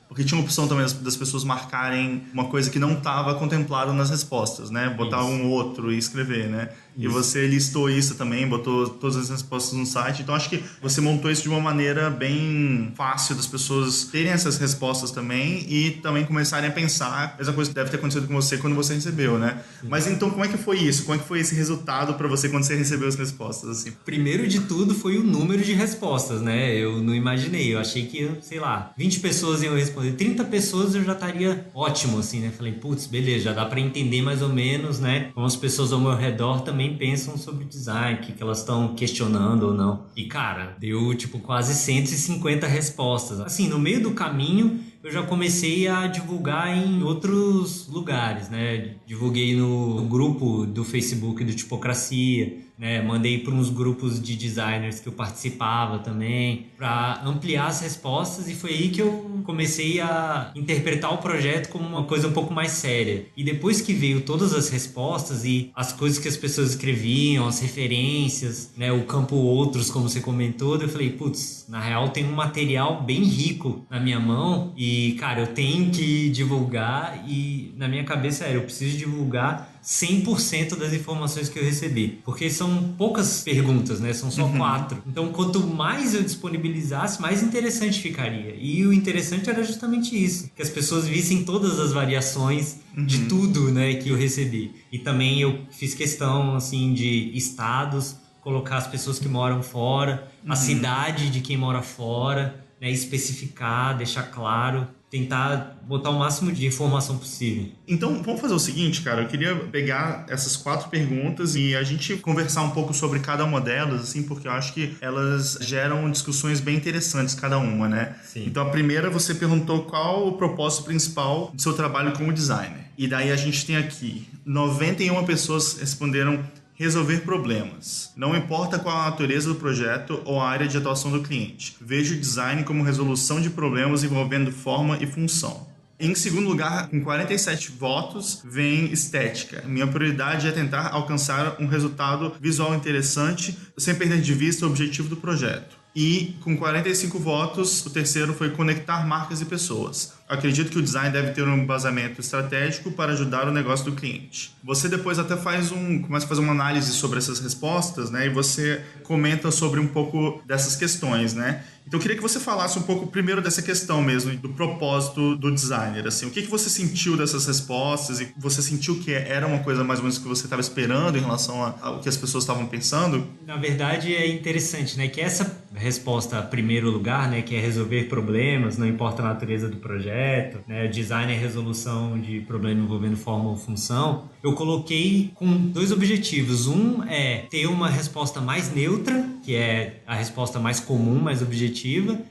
porque tinha uma opção também das pessoas marcarem uma coisa que não estava contemplada nas respostas, né? Botar um outro e escrever, né? E você listou isso também, botou todas as respostas no site. Então acho que você montou isso de uma maneira bem fácil das pessoas terem essas respostas também e também começarem a pensar a mesma coisa que deve ter acontecido com você quando você recebeu, né? Mas então como é que foi isso? Como é que foi esse resultado para você quando você recebeu as respostas, assim? Primeiro de tudo foi o número de respostas, né? Eu não imaginei, eu achei que, sei lá, 20 pessoas iam responder, 30 pessoas eu já estaria ótimo, assim, né? Falei, putz, beleza, já dá para entender mais ou menos, né? Como as pessoas ao meu redor também pensam sobre design, o que elas estão questionando ou não. E, cara, deu, tipo, quase 150 respostas. Assim, no meio do caminho, eu já comecei a divulgar em outros lugares, né? Divulguei no grupo do Facebook do Tipocracia, né? Mandei para uns grupos de designers que eu participava também, para ampliar as respostas, e foi aí que eu comecei a interpretar o projeto como uma coisa um pouco mais séria. E depois que veio todas as respostas e as coisas que as pessoas escreviam, as referências, né? O campo outros, como você comentou, eu falei, putz, na real tem um material bem rico na minha mão e, cara, eu tenho que divulgar, e na minha cabeça era, eu preciso divulgar 100% das informações que eu recebi, porque são poucas perguntas, né? São só 4. Então, quanto mais eu disponibilizasse, mais interessante ficaria. E o interessante era justamente isso, que as pessoas vissem todas as variações de tudo, né, que eu recebi. E também eu fiz questão, assim, de estados, colocar as pessoas que moram fora, a cidade de quem mora fora, né, especificar, deixar claro, tentar botar o máximo de informação possível. Então, vamos fazer o seguinte, cara. Eu queria pegar essas 4 perguntas e a gente conversar um pouco sobre cada uma delas, assim, porque eu acho que elas geram discussões bem interessantes, cada uma, né? Sim. Então, a primeira, você perguntou qual o propósito principal do seu trabalho como designer. E daí a gente tem aqui 91 pessoas responderam resolver problemas. Não importa qual a natureza do projeto ou a área de atuação do cliente. Vejo o design como resolução de problemas envolvendo forma e função. Em segundo lugar, com 47 votos, vem estética. Minha prioridade é tentar alcançar um resultado visual interessante, sem perder de vista o objetivo do projeto. E com 45 votos, o terceiro foi conectar marcas e pessoas. Acredito que o design deve ter um embasamento estratégico para ajudar o negócio do cliente. Você depois até começa a fazer uma análise sobre essas respostas, né? E você comenta sobre um pouco dessas questões, né? Então eu queria que você falasse um pouco primeiro dessa questão mesmo, do propósito do designer, assim. O que você sentiu dessas respostas e você sentiu que era uma coisa mais ou menos que você estava esperando em relação ao que as pessoas estavam pensando? Na verdade é interessante, né, que essa resposta primeiro lugar, né, que é resolver problemas, não importa a natureza do projeto, né, design é resolução de problema envolvendo forma ou função, eu coloquei com 2 objetivos. Um é ter uma resposta mais neutra, que é a resposta mais comum, mais objetiva,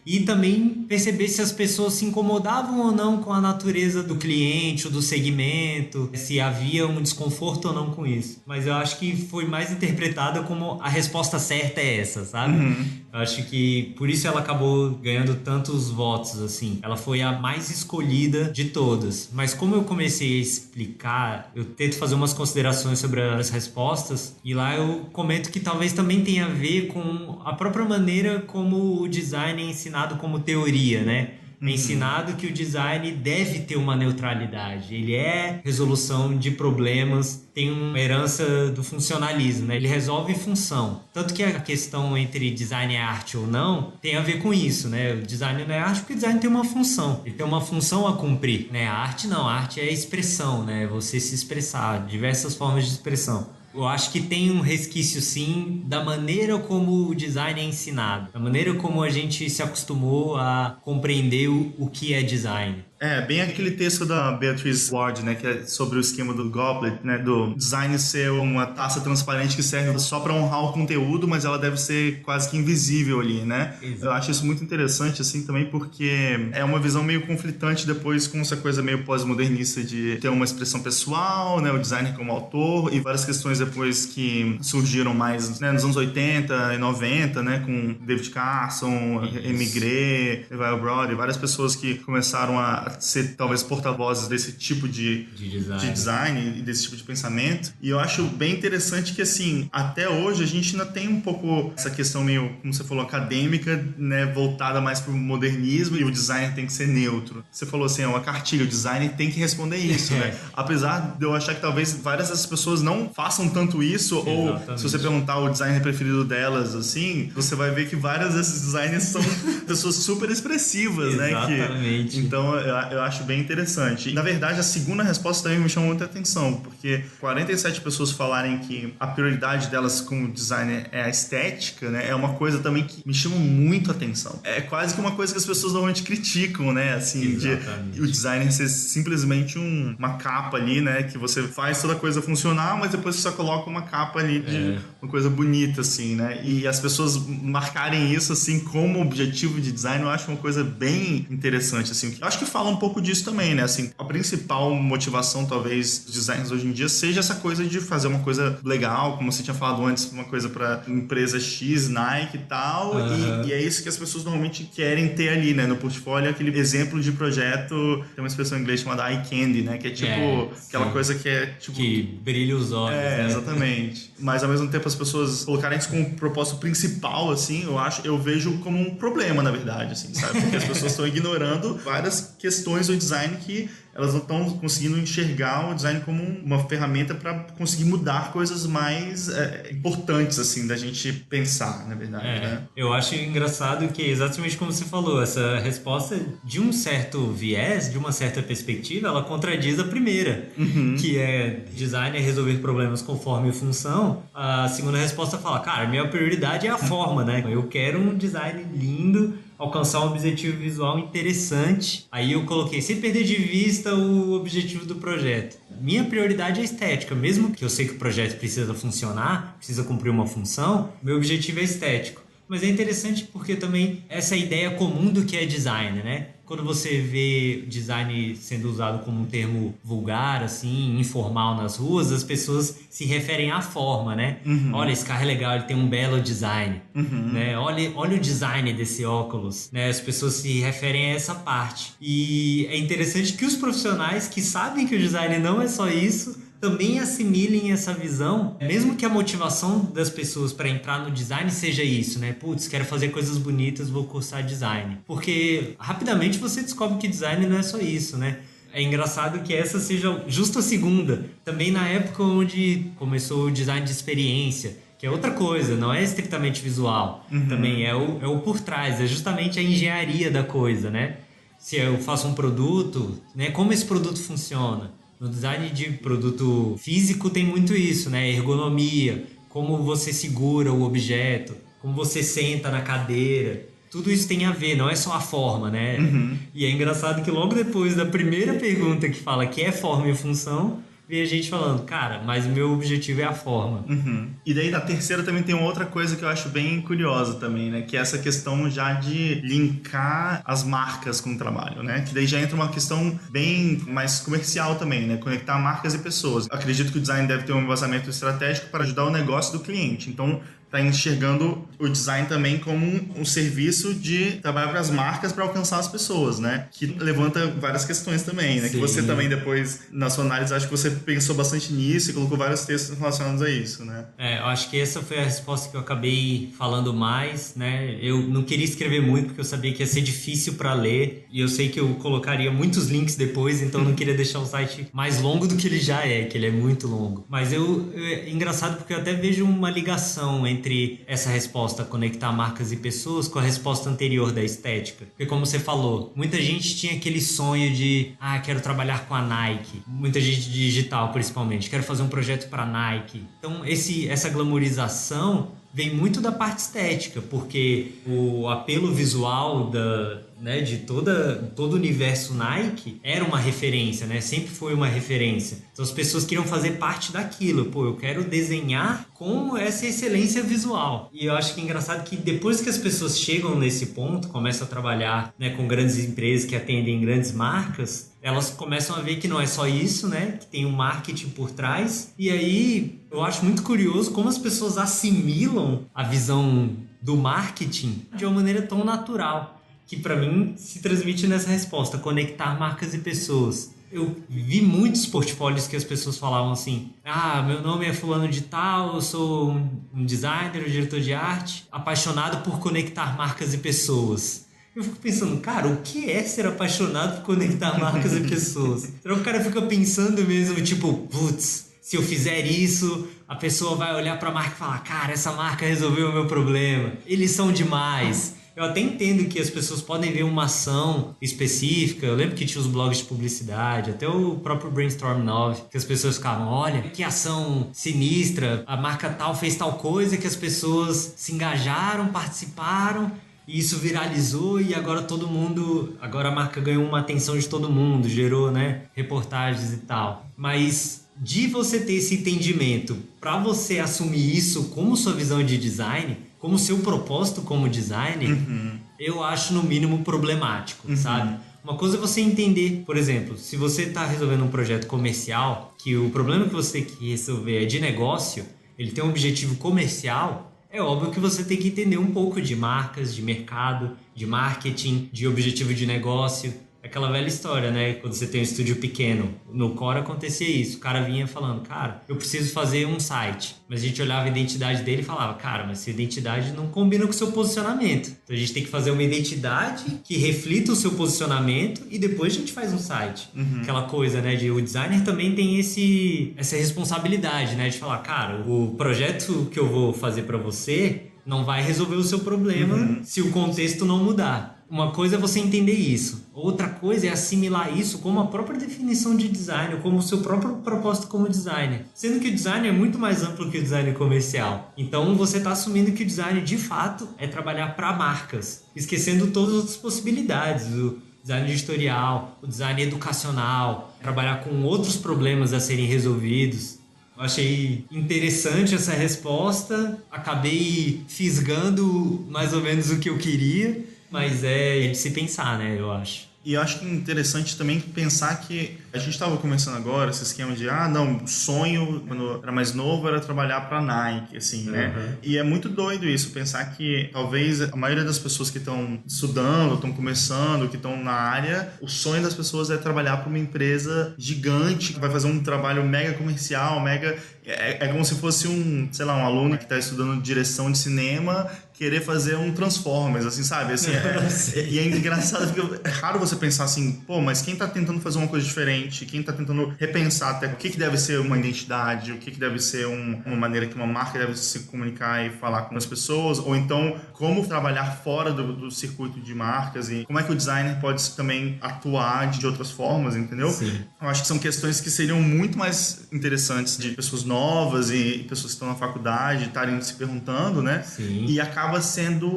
e também perceber se as pessoas se incomodavam ou não com a natureza do cliente ou do segmento, se havia um desconforto ou não com isso. Mas eu acho que foi mais interpretada como a resposta certa é essa, sabe? Eu acho que por isso ela acabou ganhando tantos votos, assim. Ela foi a mais escolhida de todas. Mas como eu comecei a explicar, eu tento fazer umas considerações sobre as respostas, e lá eu comento que talvez também tenha a ver com a própria maneira como o design é ensinado como teoria, né? É ensinado que o design deve ter uma neutralidade. Ele é resolução de problemas, tem uma herança do funcionalismo, né? Ele resolve função. Tanto que a questão entre design é arte ou não tem a ver com isso, né? O design não é arte porque o design tem uma função. Ele tem uma função a cumprir, né? A arte não, a arte é expressão, né? Você se expressar, diversas formas de expressão. Eu acho que tem um resquício, sim, da maneira como o design é ensinado, da maneira como a gente se acostumou a compreender o que é design. É, bem aquele texto da Beatrice Ward, né, que é sobre o esquema do Goblet, né, do design ser uma taça transparente que serve só para honrar o conteúdo, mas ela deve ser quase que invisível ali, né? Exato. Eu acho isso muito interessante, assim, também porque é uma visão meio conflitante depois com essa coisa meio pós-modernista de ter uma expressão pessoal, né, o designer como autor, e várias questões depois que surgiram mais, né, nos anos 80 e 90, né, com David Carson, Emigré, Eval Brody, várias pessoas que começaram a para ser talvez porta-vozes desse tipo de design e desse tipo de pensamento. E eu acho bem interessante que, assim, até hoje a gente ainda tem um pouco essa questão meio, como você falou, acadêmica, né, voltada mais pro modernismo, e o design tem que ser neutro. Você falou assim, é uma cartilha, o design tem que responder isso, né? Apesar de eu achar que talvez várias dessas pessoas não façam tanto isso, ou se você perguntar o designer preferido delas, assim, você vai ver que várias desses designers são pessoas super expressivas, né? Exatamente. Então eu acho bem interessante. E, na verdade, a segunda resposta também me chamou muita atenção, porque 47 pessoas falarem que a prioridade delas como designer é a estética, né? É uma coisa também que me chama muito a atenção. É quase que uma coisa que as pessoas normalmente criticam, né? Assim, de o designer ser simplesmente uma capa ali, né? Que você faz toda a coisa funcionar, mas depois você só coloca uma capa ali de uma coisa bonita, assim, né? E as pessoas marcarem isso, assim, como objetivo de design, eu acho uma coisa bem interessante, assim. Eu acho que fala um pouco disso também, né? Assim, a principal motivação, talvez, dos designers hoje em dia seja essa coisa de fazer uma coisa legal, como você tinha falado antes, uma coisa pra empresa X, Nike e tal, e é isso que as pessoas normalmente querem ter ali, né? No portfólio, aquele exemplo de projeto, tem uma expressão em inglês chamada eye candy, né? Que é tipo, aquela coisa que é tipo... que brilha os olhos, né? Exatamente. Mas ao mesmo tempo as pessoas colocarem isso como propósito principal, assim, eu vejo como um problema, na verdade, assim, sabe? Porque as pessoas estão ignorando várias questões do design que elas não estão conseguindo enxergar o design como uma ferramenta para conseguir mudar coisas mais importantes, assim, da gente pensar, na verdade, né? Eu acho engraçado que, exatamente como você falou, essa resposta, de um certo viés, de uma certa perspectiva, ela contradiz a primeira, que é design é resolver problemas conforme função. A segunda resposta fala, cara, minha prioridade é a forma, né? Eu quero um design lindo, alcançar um objetivo visual interessante. Aí eu coloquei, sem perder de vista o objetivo do projeto. Minha prioridade é estética. Mesmo que eu sei que o projeto precisa funcionar, precisa cumprir uma função, meu objetivo é estético. Mas é interessante porque também essa ideia comum do que é design, né? Quando você vê design sendo usado como um termo vulgar, assim, informal nas ruas, as pessoas se referem à forma, né? Olha, esse carro é legal, ele tem um belo design, né? Olha o design desse óculos, né? As pessoas se referem a essa parte. E é interessante que os profissionais que sabem que o design não é só isso, também assimilem essa visão, mesmo que a motivação das pessoas para entrar no design seja isso, né? Putz, quero fazer coisas bonitas, vou cursar design. Porque rapidamente você descobre que design não é só isso, né? É engraçado que essa seja justo a segunda. Também na época onde começou o design de experiência, que é outra coisa, não é estritamente visual. Também é o por trás, é justamente a engenharia da coisa, né? Se eu faço um produto, né? Como esse produto funciona? No design de produto físico tem muito isso, né? Ergonomia, como você segura o objeto, como você senta na cadeira. Tudo isso tem a ver, não é só a forma, né? E é engraçado que logo depois da primeira pergunta que fala que é forma e função, vem a gente falando, cara, mas o meu objetivo é a forma. E daí na terceira também tem uma outra coisa que eu acho bem curiosa também, né? Que é essa questão já de linkar as marcas com o trabalho, né? Que daí já entra uma questão bem mais comercial também, né? Conectar marcas e pessoas. Eu acredito que o design deve ter um embasamento estratégico para ajudar o negócio do cliente. Então, tá enxergando o design também como um serviço de trabalhar para as marcas para alcançar as pessoas, né? Que levanta várias questões também, né? Sim. Que você também depois, na sua análise, acho que você pensou bastante nisso e colocou vários textos relacionados a isso, né? Eu acho que essa foi a resposta que eu acabei falando mais, né? Eu não queria escrever muito porque eu sabia que ia ser difícil para ler e eu sei que eu colocaria muitos links depois, então eu não queria deixar o site mais longo do que ele já é, que ele é muito longo. Mas é engraçado porque eu até vejo uma ligação entre essa resposta conectar marcas e pessoas com a resposta anterior da estética. Porque como você falou, muita gente tinha aquele sonho de quero trabalhar com a Nike. Muita gente digital, principalmente. Quero fazer um projeto para Nike. Então, essa glamorização vem muito da parte estética, porque o apelo visual de todo o universo Nike era uma referência, né? Sempre foi uma referência. Então as pessoas queriam fazer parte daquilo. Pô, eu quero desenhar com essa excelência visual. E eu acho que é engraçado que depois que as pessoas chegam nesse ponto, começam a trabalhar, né, com grandes empresas que atendem grandes marcas, elas começam a ver que não é só isso, né? Que tem um marketing por trás. E aí eu acho muito curioso como as pessoas assimilam a visão do marketing de uma maneira tão natural. que para mim se transmite nessa resposta, conectar marcas e pessoas. Eu vi muitos portfólios que as pessoas falavam assim: meu nome é fulano de tal, eu sou um designer, um diretor de arte, apaixonado por conectar marcas e pessoas. Eu fico pensando, cara, o que é ser apaixonado por conectar marcas e pessoas? Então o cara fica pensando mesmo, tipo, putz, se eu fizer isso, a pessoa vai olhar pra marca e falar: cara, essa marca resolveu o meu problema, eles são demais. Eu até entendo que as pessoas podem ver uma ação específica. Eu lembro que tinha os blogs de publicidade, até o próprio Brainstorm 9, que as pessoas ficavam: olha, que ação sinistra, a marca tal fez tal coisa, que as pessoas se engajaram, participaram, e isso viralizou, e agora agora a marca ganhou uma atenção de todo mundo, gerou, né, reportagens e tal. Mas de você ter esse entendimento, para você assumir isso como sua visão de design, como seu propósito como designer, eu acho no mínimo problemático, sabe? Uma coisa é você entender, por exemplo, se você está resolvendo um projeto comercial, que o problema que você quer resolver é de negócio, ele tem um objetivo comercial, é óbvio que você tem que entender um pouco de marcas, de mercado, de marketing, de objetivo de negócio. Aquela velha história, né? Quando você tem um estúdio pequeno. No Core acontecia isso. O cara vinha falando: cara, eu preciso fazer um site. Mas a gente olhava a identidade dele e falava: cara, mas essa identidade não combina com o seu posicionamento. Então a gente tem que fazer uma identidade que reflita o seu posicionamento e depois a gente faz um site. Aquela coisa, né? O designer também tem essa responsabilidade, né? De falar: cara, o projeto que eu vou fazer para você não vai resolver o seu problema se o contexto não mudar. Uma coisa é você entender isso. Outra coisa é assimilar isso como a própria definição de design, como o seu próprio propósito como designer. Sendo que o design é muito mais amplo que o design comercial. Então você está assumindo que o design de fato é trabalhar para marcas, esquecendo todas as outras possibilidades. O design editorial, o design educacional, trabalhar com outros problemas a serem resolvidos. Eu achei interessante essa resposta, acabei fisgando mais ou menos o que eu queria, mas é de se pensar, né, eu acho. E eu acho que é interessante também pensar que a gente estava começando agora esse esquema de o sonho quando eu era mais novo era trabalhar para Nike, assim, né? E é muito doido isso, pensar que talvez a maioria das pessoas que estão estudando, estão começando, que estão na área, o sonho das pessoas é trabalhar para uma empresa gigante que vai fazer um trabalho mega comercial, mega... É como se fosse um aluno que está estudando direção de cinema querer fazer um Transformers, assim, sabe? Assim, e é engraçado porque é raro você pensar assim, pô, mas quem tá tentando fazer uma coisa diferente, quem tá tentando repensar até o que deve ser uma identidade, o que deve ser uma maneira que uma marca deve se comunicar e falar com as pessoas, ou então como trabalhar fora do circuito de marcas e como é que o designer pode também atuar de outras formas, entendeu? Sim. Eu acho que são questões que seriam muito mais interessantes de pessoas novas e pessoas que estão na faculdade estarem se perguntando, né? Sim. E acaba sendo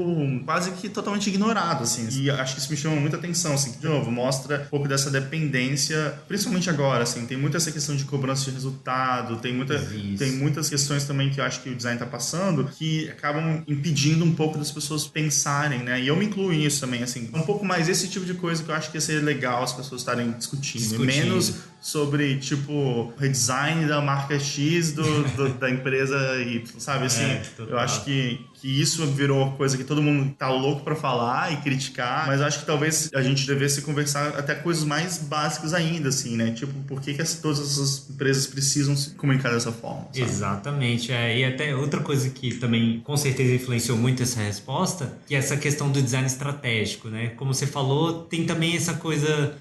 quase que totalmente ignorado, assim. E acho que isso me chama muita atenção, assim, que, de novo, mostra um pouco dessa dependência, principalmente agora, assim, tem muita essa questão de cobrança de resultado, tem muitas questões também que eu acho que o design tá passando que acabam impedindo um pouco das pessoas pensarem, né? E eu me incluo nisso também, assim, um pouco mais esse tipo de coisa que eu acho que ia ser legal as pessoas estarem discutindo. Menos sobre, tipo, redesign da marca X da empresa Y, sabe? Assim, eu acho que isso virou coisa que todo mundo tá louco pra falar e criticar, mas acho que talvez a gente devesse conversar até coisas mais básicas ainda, assim, né? Tipo, por que todas essas empresas precisam se comunicar dessa forma, sabe? Exatamente, e até outra coisa que também com certeza influenciou muito essa resposta, que é essa questão do design estratégico, né? Como você falou, tem também essa coisa,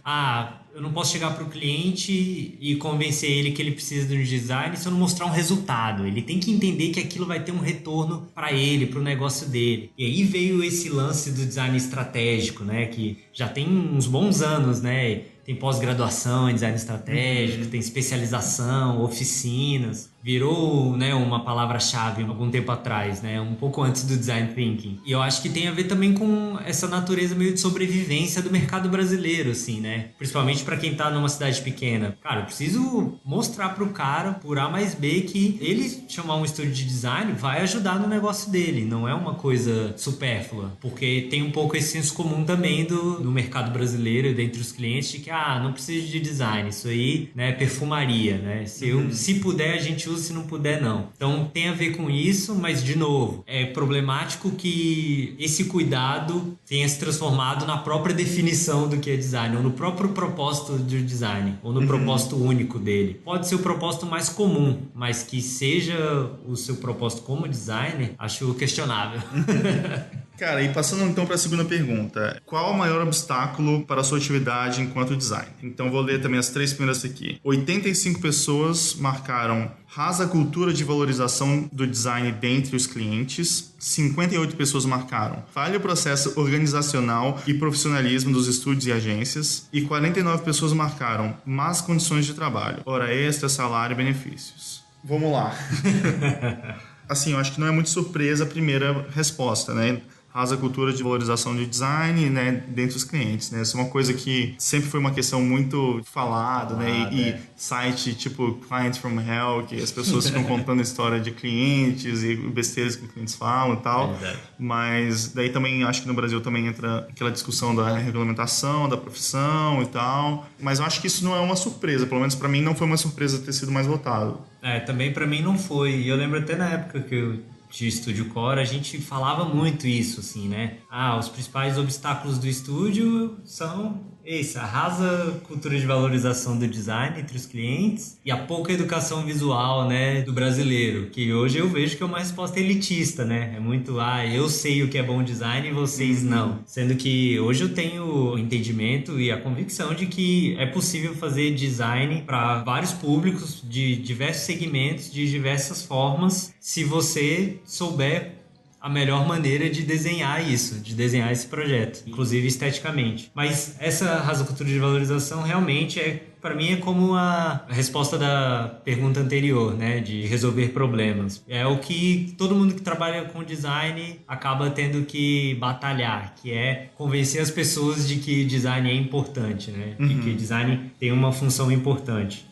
eu não posso chegar para o cliente e convencer ele que ele precisa de um design se eu não mostrar um resultado. Ele tem que entender que aquilo vai ter um retorno para ele, para o negócio dele. E aí veio esse lance do design estratégico, né? Que já tem uns bons anos, né? Tem pós-graduação em design estratégico, tem especialização, oficinas. Virou, né, uma palavra-chave algum tempo atrás, né, um pouco antes do design thinking. E eu acho que tem a ver também com essa natureza meio de sobrevivência do mercado brasileiro, assim, né? Principalmente para quem tá numa cidade pequena. Cara, eu preciso mostrar pro cara, por A mais B, que ele chamar um estúdio de design vai ajudar no negócio dele. Não é uma coisa supérflua. Porque tem um pouco esse senso comum também do mercado brasileiro, dentre os clientes, de que, não preciso de design, isso aí, né, é perfumaria, né? Se puder, a gente usa, se não puder, não. Então tem a ver com isso, mas de novo, é problemático que esse cuidado tenha se transformado na própria definição do que é design, ou no próprio propósito do design, ou no propósito único dele. Pode ser o propósito mais comum, mas que seja o seu propósito como designer, acho questionável. Cara, e passando então para a segunda pergunta, qual o maior obstáculo para a sua atividade enquanto designer? Então vou ler também as 3 primeiras aqui. 85 pessoas marcaram rasa cultura de valorização do design dentre os clientes. 58 pessoas marcaram falha o processo organizacional e profissionalismo dos estúdios e agências. E 49 pessoas marcaram más condições de trabalho, hora extra, salário e benefícios. Vamos lá. Assim, eu acho que não é muito surpresa a primeira resposta, né? Rasa cultura de valorização de design, né, dentro dos clientes, né? Isso é uma coisa que sempre foi uma questão muito falada, né? E site tipo Client from Hell, que as pessoas ficam contando a história de clientes e besteiras que clientes falam e tal. Mas daí também acho que no Brasil também entra aquela discussão da regulamentação, da profissão e tal. Mas eu acho que isso não é uma surpresa, pelo menos para mim não foi uma surpresa ter sido mais votado. Também para mim não foi. E eu lembro até na época que eu de Estúdio Core, a gente falava muito isso, assim, né? Os principais obstáculos do estúdio são a rasa cultura de valorização do design entre os clientes e a pouca educação visual, né, do brasileiro, que hoje eu vejo que é uma resposta elitista, né? É muito, eu sei o que é bom design e vocês não. Sendo que hoje eu tenho o entendimento e a convicção de que é possível fazer design para vários públicos, de diversos segmentos, de diversas formas, se você souber a melhor maneira de desenhar isso, de desenhar esse projeto, inclusive esteticamente. Mas essa rasa cultura de valorização realmente para mim é como a resposta da pergunta anterior, né, de resolver problemas. É o que todo mundo que trabalha com design acaba tendo que batalhar, que é convencer as pessoas de que design é importante, né, de que design tem uma função importante.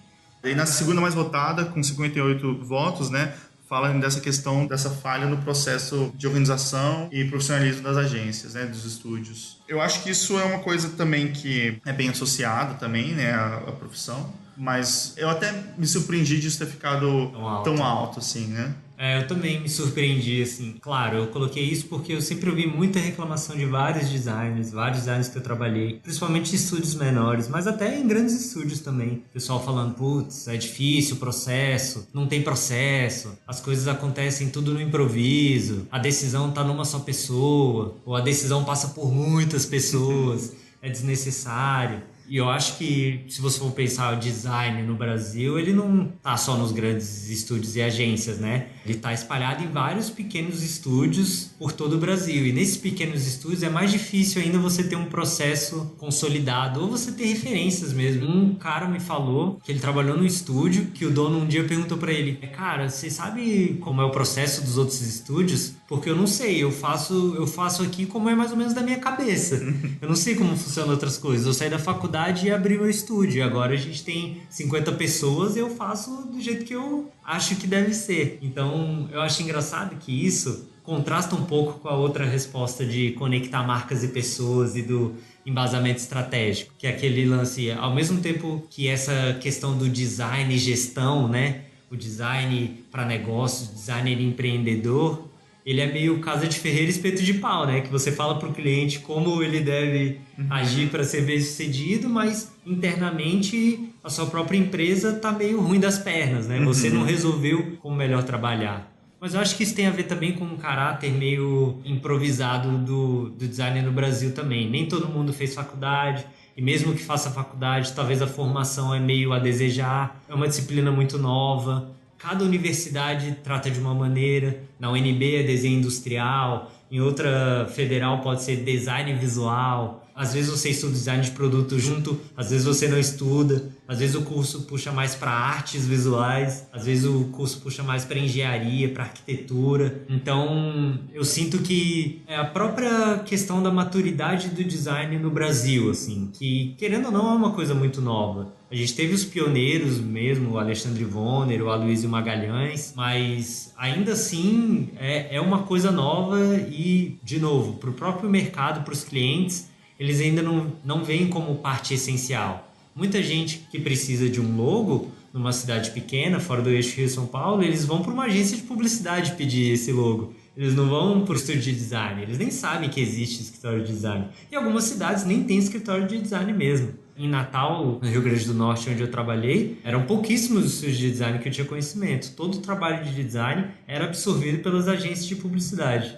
E na segunda mais votada, com 58 votos, né, fala dessa questão dessa falha no processo de organização e profissionalismo das agências, né, dos estúdios. Eu acho que isso é uma coisa também que é bem associada também, né, à profissão, mas eu até me surpreendi de isso ter ficado tão alto assim, né? Eu também me surpreendi, assim. Claro, eu coloquei isso porque eu sempre ouvi muita reclamação de vários designers que eu trabalhei, principalmente em estúdios menores, mas até em grandes estúdios também. Pessoal falando, putz, é difícil o processo, não tem processo, as coisas acontecem tudo no improviso, a decisão tá numa só pessoa, ou a decisão passa por muitas pessoas, é desnecessário. E eu acho que, se você for pensar o design no Brasil, ele não tá só nos grandes estúdios e agências, né? Ele tá espalhado em vários pequenos estúdios por todo o Brasil. E nesses pequenos estúdios é mais difícil ainda você ter um processo consolidado, ou você ter referências mesmo. Um cara me falou que ele trabalhou no estúdio, que o dono um dia perguntou pra ele, cara, você sabe como é o processo dos outros estúdios? Porque eu não sei, eu faço aqui como é mais ou menos da minha cabeça. Eu não sei como funcionam outras coisas. Eu saí da faculdade e abri meu estúdio. Agora a gente tem 50 pessoas e eu faço do jeito que eu acho que deve ser. Então eu acho engraçado que isso contrasta um pouco com a outra resposta de conectar marcas e pessoas e do embasamento estratégico, que é aquele lance, ao mesmo tempo que essa questão do design e gestão, né? O design para negócios, o designer empreendedor, ele é meio casa de ferreiro e espeto de pau, né? Que você fala para o cliente como ele deve agir para ser bem-sucedido, mas internamente a sua própria empresa tá meio ruim das pernas, né? Você não resolveu como melhor trabalhar. Mas eu acho que isso tem a ver também com um caráter meio improvisado do designer no Brasil também. Nem todo mundo fez faculdade, e mesmo que faça faculdade, talvez a formação é meio a desejar, é uma disciplina muito nova. Cada universidade trata de uma maneira. Na UNB é desenho industrial, em outra federal pode ser design visual. Às vezes você estuda design de produto junto, às vezes você não estuda. Às vezes o curso puxa mais para artes visuais, às vezes o curso puxa mais para engenharia, para arquitetura. Então eu sinto que é a própria questão da maturidade do design no Brasil, assim, que querendo ou não é uma coisa muito nova. A gente teve os pioneiros mesmo, o Alexandre Vonner, o Aloysio Magalhães, mas ainda assim é uma coisa nova e, de novo, para o próprio mercado, para os clientes, eles ainda não veem como parte essencial. Muita gente que precisa de um logo numa cidade pequena, fora do eixo Rio-São Paulo, eles vão para uma agência de publicidade pedir esse logo. Eles não vão para o estúdio de design, eles nem sabem que existe escritório de design. E algumas cidades nem tem escritório de design mesmo. Em Natal, no Rio Grande do Norte, onde eu trabalhei, eram pouquíssimos os estúdios de design que eu tinha conhecimento. Todo o trabalho de design era absorvido pelas agências de publicidade.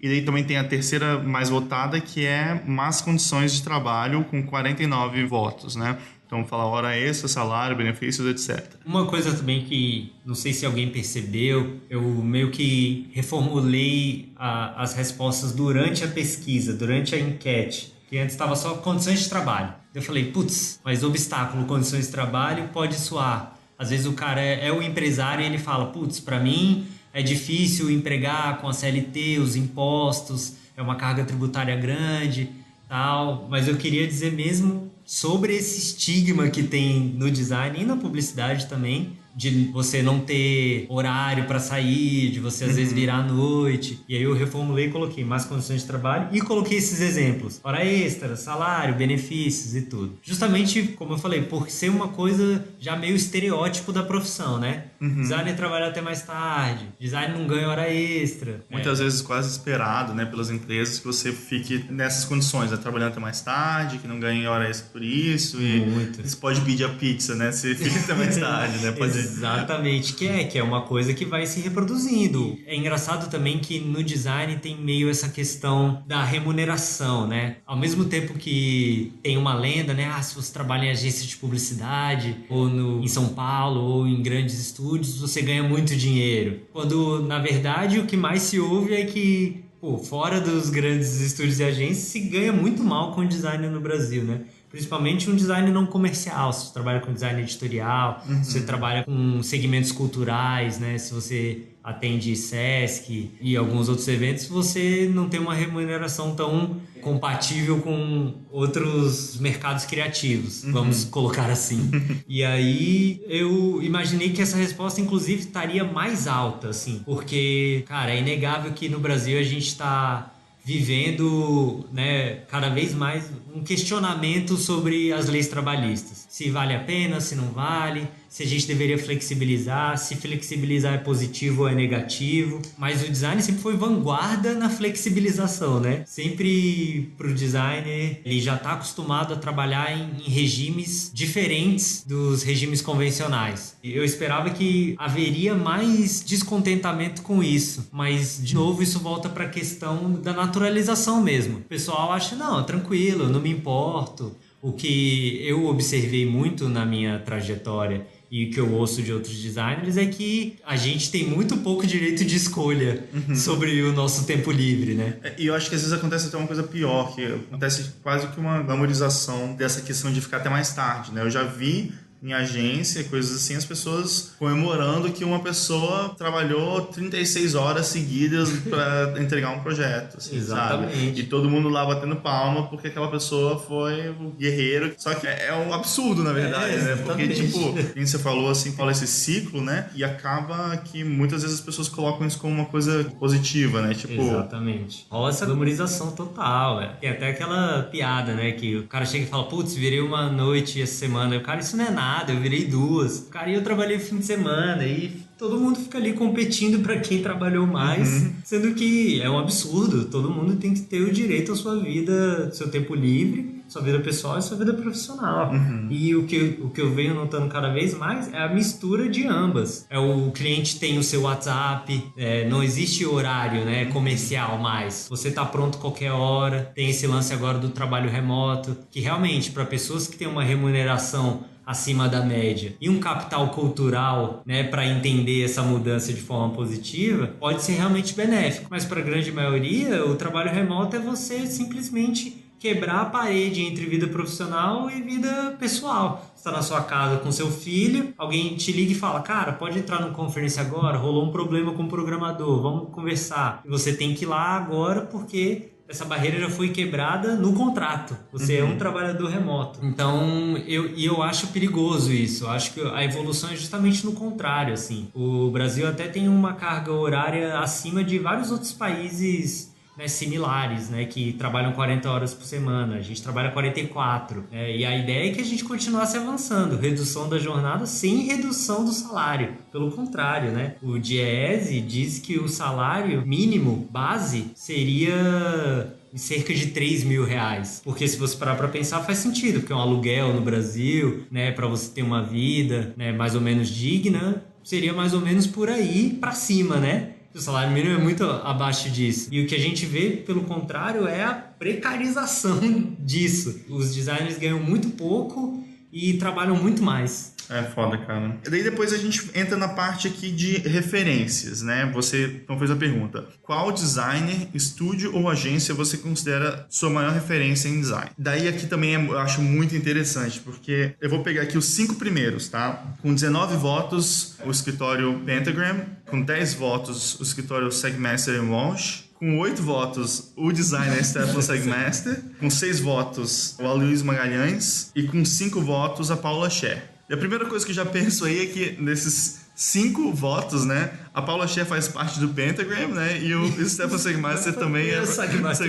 E daí também tem a terceira mais votada, que é más condições de trabalho, com 49 votos, né? Então, fala hora extra, salário, benefícios, etc. Uma coisa também que, não sei se alguém percebeu, eu meio que reformulei as respostas durante a pesquisa, durante a enquete, que antes estava só condições de trabalho. Eu falei, putz, mas obstáculo, condições de trabalho pode soar. Às vezes o cara é o empresário e ele fala, putz, para mim é difícil empregar com a CLT, os impostos, é uma carga tributária grande, tal. Mas eu queria dizer mesmo sobre esse estigma que tem no design e na publicidade também, de você não ter horário para sair, de você às vezes virar à noite. E aí eu reformulei e coloquei mais condições de trabalho e coloquei esses exemplos. Hora extra, salário, benefícios e tudo. Justamente, como eu falei, por ser uma coisa já meio estereótipo da profissão, né? Designer trabalha até mais tarde, design não ganha hora extra. Muitas vezes quase esperado, né, pelas empresas que você fique nessas condições, né, trabalhando até mais tarde, que não ganhe hora extra por isso. E muito. você pode pedir a pizza, né? Você fica até mais tarde, né? Pode... Exatamente, que é uma coisa que vai se reproduzindo. É engraçado também que no design tem meio essa questão da remuneração, né? Ao mesmo tempo que tem uma lenda, né? Ah, se você trabalha em agência de publicidade, ou em São Paulo, ou em grandes estúdios, você ganha muito dinheiro. Quando, na verdade, o que mais se ouve é que, fora dos grandes estúdios e agências, se ganha muito mal com design no Brasil, né? Principalmente um design não comercial, se você trabalha com design editorial, se você trabalha com segmentos culturais, né? Se você atende Sesc e alguns outros eventos, você não tem uma remuneração tão compatível com outros mercados criativos, vamos colocar assim. E aí eu imaginei que essa resposta, inclusive, estaria mais alta, assim, porque, cara, é inegável que no Brasil a gente está vivendo, né, cada vez mais um questionamento sobre as leis trabalhistas. Se vale a pena, se não vale, se a gente deveria flexibilizar, se flexibilizar é positivo ou é negativo. Mas o design sempre foi vanguarda na flexibilização, né? Sempre pro designer, ele já está acostumado a trabalhar em regimes diferentes dos regimes convencionais. Eu esperava que haveria mais descontentamento com isso, mas de novo isso volta para a questão da naturalização mesmo. O pessoal acha, não, tranquilo, eu não me importo. O que eu observei muito na minha trajetória e o que eu ouço de outros designers é que a gente tem muito pouco direito de escolha sobre o nosso tempo livre, né? E eu acho que às vezes acontece até uma coisa pior, que acontece quase que uma glamorização dessa questão de ficar até mais tarde, né? Eu já vi em agência, coisas assim, as pessoas comemorando que uma pessoa trabalhou 36 horas seguidas para entregar um projeto, assim, exatamente. Sabe? E todo mundo lá batendo palma porque aquela pessoa foi o guerreiro. Só que é um absurdo, na verdade, né? Porque, tipo, como você falou, assim, fala esse ciclo, né? E acaba que muitas vezes as pessoas colocam isso como uma coisa positiva, né? Tipo... Exatamente. Rola essa glamorização total, velho. Tem até aquela piada, né? Que o cara chega e fala, putz, virei uma noite essa semana. E o cara, isso não é nada. Eu virei 2. Cara, e eu trabalhei fim de semana e todo mundo fica ali competindo para quem trabalhou mais, sendo que é um absurdo. Todo mundo tem que ter o direito à sua vida, seu tempo livre, sua vida pessoal e sua vida profissional. E o que eu venho notando cada vez mais é a mistura de ambas. O cliente tem o seu WhatsApp, não existe horário, né, comercial mais. Você tá pronto qualquer hora. Tem esse lance agora do trabalho remoto, que realmente para pessoas que têm uma remuneração acima da média e um capital cultural, né, para entender essa mudança de forma positiva, pode ser realmente benéfico. Mas para a grande maioria, o trabalho remoto é você simplesmente quebrar a parede entre vida profissional e vida pessoal. Você está na sua casa com seu filho, alguém te liga e fala, cara, pode entrar no conferência agora? Rolou um problema com o programador, vamos conversar. E você tem que ir lá agora porque essa barreira já foi quebrada no contrato. Você é um trabalhador remoto. Então, eu acho perigoso isso. Eu acho que a evolução é justamente no contrário, assim. O Brasil até tem uma carga horária acima de vários outros países né, similares, né, que trabalham 40 horas por semana, a gente trabalha 44, e a ideia é que a gente continuasse avançando, redução da jornada sem redução do salário, pelo contrário, né, o Diese diz que o salário mínimo base seria cerca de 3 mil reais, porque se você parar para pensar faz sentido, porque é um aluguel no Brasil, né, para você ter uma vida, né, mais ou menos digna, seria mais ou menos por aí para cima, né? O salário mínimo é muito abaixo disso. E o que a gente vê, pelo contrário, é a precarização disso. Os designers ganham muito pouco e trabalham muito mais. É foda, cara. E daí depois a gente entra na parte aqui de referências, né? Você então fez a pergunta: qual designer, estúdio ou agência você considera sua maior referência em design? Daí aqui também eu acho muito interessante, porque eu vou pegar aqui os 5 primeiros, tá? Com 19 votos, o escritório Pentagram. Com 10 votos, o escritório Sagmaster Walsh. Com 8 votos, o designer Stefan Sagmaster. Com 6 votos, o Aloysio Magalhães. E com 5 votos, a Paula Scher. E a primeira coisa que eu já penso aí é que nesses 5 votos, né, a Paula Scher faz parte do Pentagram, né, e o Stefan Sagmaster também é Sagmaster,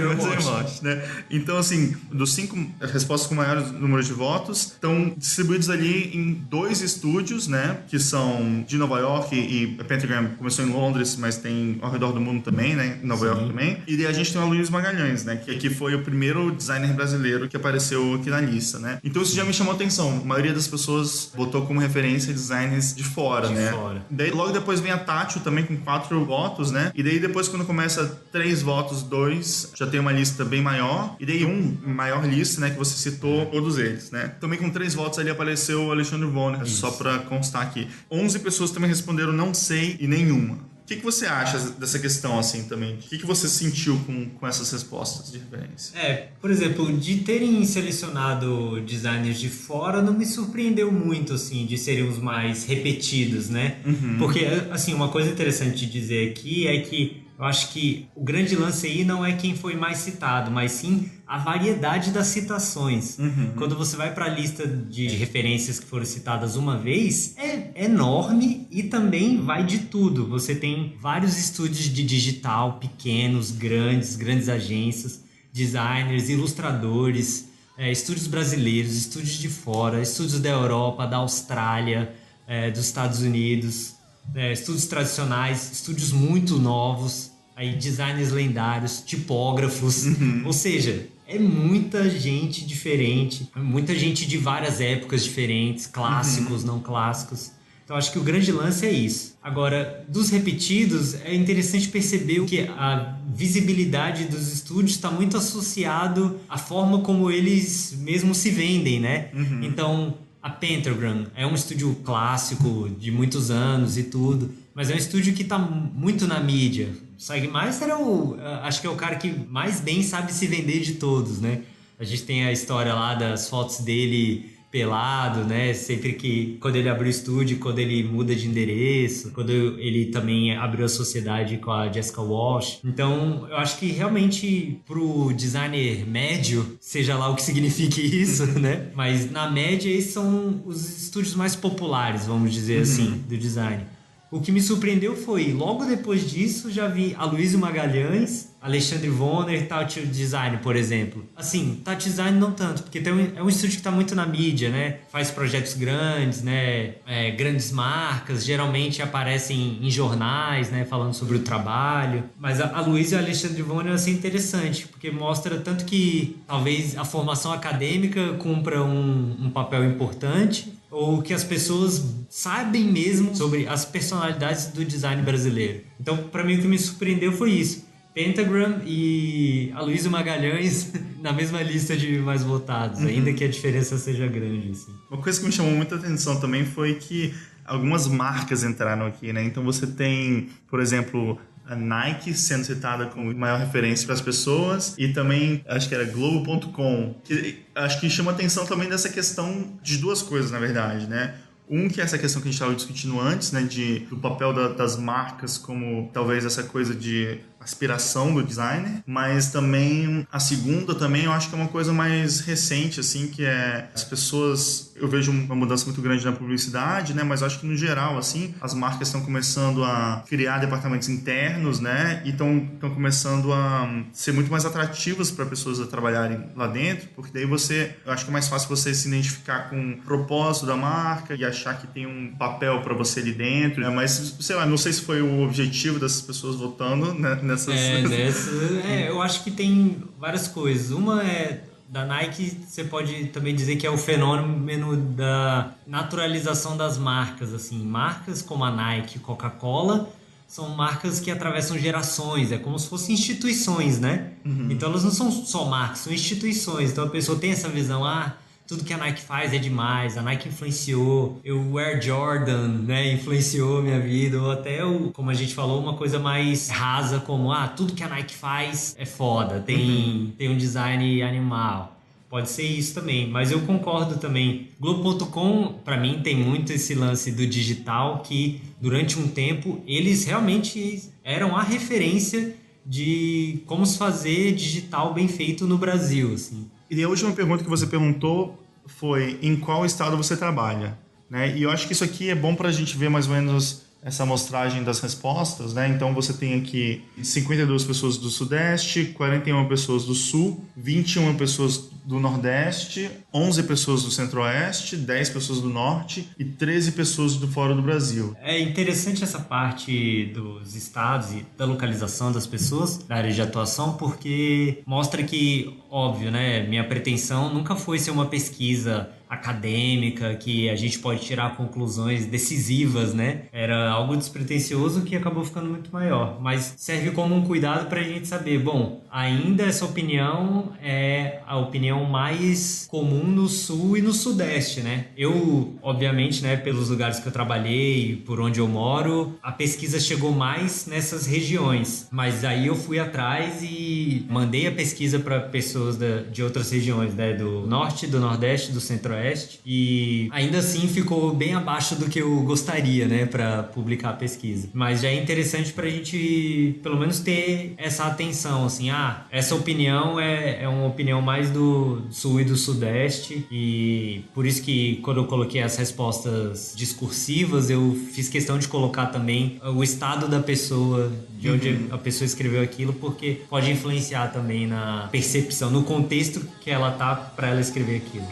né? Então, assim, dos 5 respostas com maiores números de votos, estão distribuídos ali em 2 estúdios, né, que são de Nova York, e a Pentagram começou em Londres, mas tem ao redor do mundo também, né, em Nova York também. E daí a gente tem o Aloysio Magalhães, né, que aqui foi o primeiro designer brasileiro que apareceu aqui na lista, né. Então isso já me chamou a atenção. A maioria das pessoas botou como referência designers de fora, né. Daí logo depois vem a Tátil também com 4 votos, né? E daí depois quando começa 3 votos, 2, já tem uma lista bem maior. E daí maior lista, né? Que você citou todos eles, né? Também com 3 votos ali apareceu o Alexandre Vonner, só pra constar aqui. 11 pessoas também responderam não sei e nenhuma. O que você acha dessa questão, assim, também? O que você sentiu com essas respostas de referência? Por exemplo, de terem selecionado designers de fora não me surpreendeu muito, assim, de serem os mais repetidos, né? Porque, assim, uma coisa interessante de dizer aqui é que eu acho que o grande lance aí não é quem foi mais citado, mas sim a variedade das citações. Quando você vai para a lista de referências que foram citadas uma vez, é enorme e também vai de tudo. Você tem vários estúdios de digital, pequenos, grandes agências, designers, ilustradores, estúdios brasileiros, estúdios de fora, estúdios da Europa, da Austrália, dos Estados Unidos, estúdios tradicionais, estúdios muito novos, aí designers lendários, tipógrafos, ou seja, é muita gente diferente, muita gente de várias épocas diferentes, clássicos, não clássicos. Então acho que o grande lance é isso. Agora, dos repetidos, é interessante perceber que a visibilidade dos estúdios está muito associado à forma como eles mesmos se vendem, né? Então, a Pentagram é um estúdio clássico de muitos anos e tudo, mas é um estúdio que está muito na mídia. O Sagmaster acho que é o cara que mais bem sabe se vender de todos, né? A gente tem a história lá das fotos dele pelado, né? Sempre que quando ele abriu o estúdio, quando ele muda de endereço, quando ele também abriu a sociedade com a Jessica Walsh. Então, eu acho que realmente pro designer médio, seja lá o que signifique isso, né? Mas na média, esses são os estúdios mais populares, vamos dizer assim, do design. O que me surpreendeu foi, logo depois disso, já vi Aloysio Magalhães, Alexandre Vonner, Tátil Design, por exemplo. Assim, Tátil Design não tanto, porque é um estúdio que está muito na mídia, né? Faz projetos grandes, né? Grandes marcas, geralmente aparecem em jornais, né? Falando sobre o trabalho. Mas a Aloysio e Alexandre Vonner é interessante, porque mostra tanto que talvez a formação acadêmica cumpra um papel importante, ou que as pessoas sabem mesmo sobre as personalidades do design brasileiro. Então, para mim, o que me surpreendeu foi isso. Pentagram e Aloysio Magalhães na mesma lista de mais votados, ainda que a diferença seja grande. Assim. Uma coisa que me chamou muita atenção também foi que algumas marcas entraram aqui, né? Então você tem, por exemplo, a Nike sendo citada como maior referência para as pessoas, e também acho que era Globo.com, que acho que chama atenção também dessa questão de duas coisas, na verdade, né? Um que é essa questão que a gente estava discutindo antes, né, do papel das marcas como talvez essa coisa de aspiração do designer, mas também a segunda também eu acho que é uma coisa mais recente, assim, que é as pessoas, eu vejo uma mudança muito grande na publicidade, né, mas eu acho que no geral, assim, as marcas estão começando a criar departamentos internos, né, e estão começando a ser muito mais atrativas para pessoas a trabalharem lá dentro, porque daí eu acho que é mais fácil você se identificar com o propósito da marca e achar que tem um papel para você ali dentro, né, mas, sei lá, não sei se foi o objetivo dessas pessoas votando, né, eu acho que tem várias coisas. Uma é da Nike, você pode também dizer que é o fenômeno da naturalização das marcas, assim, marcas como a Nike, Coca-Cola, são marcas que atravessam gerações, é como se fossem instituições, né? Então elas não são só marcas, são instituições. Então a pessoa tem essa visão, tudo que a Nike faz é demais, a Nike influenciou, o Air Jordan, né, influenciou minha vida, ou até, como a gente falou, uma coisa mais rasa como, tudo que a Nike faz é foda, tem um design animal. Pode ser isso também, mas eu concordo também. Globo.com, para mim, tem muito esse lance do digital, que durante um tempo eles realmente eram a referência de como se fazer digital bem feito no Brasil, assim. E a última pergunta que você perguntou foi em qual estado você trabalha, né? E eu acho que isso aqui é bom para a gente ver mais ou menos essa amostragem das respostas, né? Então você tem aqui 52 pessoas do Sudeste, 41 pessoas do Sul, 21 pessoas do Nordeste, 11 pessoas do Centro-Oeste, 10 pessoas do Norte e 13 pessoas do fora do Brasil. É interessante essa parte dos estados e da localização das pessoas, da área de atuação, porque mostra que, óbvio, né? Minha pretensão nunca foi ser uma pesquisa acadêmica que a gente pode tirar conclusões decisivas, né? Era algo despretensioso que acabou ficando muito maior, mas serve como um cuidado para a gente saber, bom, ainda essa opinião é a opinião mais comum no Sul e no Sudeste, né? Eu, obviamente, né, pelos lugares que eu trabalhei, por onde eu moro, a pesquisa chegou mais nessas regiões, mas aí eu fui atrás e mandei a pesquisa para pessoas de outras regiões, né? Do Norte, do Nordeste, do Centro-Oeste, e ainda assim ficou bem abaixo do que eu gostaria, né, para publicar a pesquisa. Mas já é interessante para a gente, pelo menos, ter essa atenção, assim, essa opinião é uma opinião mais do Sul e do Sudeste, e por isso que quando eu coloquei as respostas discursivas, eu fiz questão de colocar também o estado da pessoa, de onde a pessoa escreveu aquilo, porque pode influenciar também na percepção, no contexto que ela tá para ela escrever aquilo.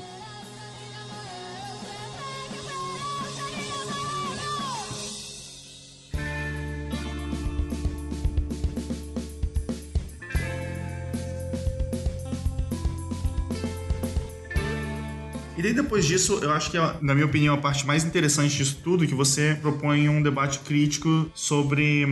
E daí depois disso, eu acho que, na minha opinião, a parte mais interessante disso tudo é que você propõe um debate crítico sobre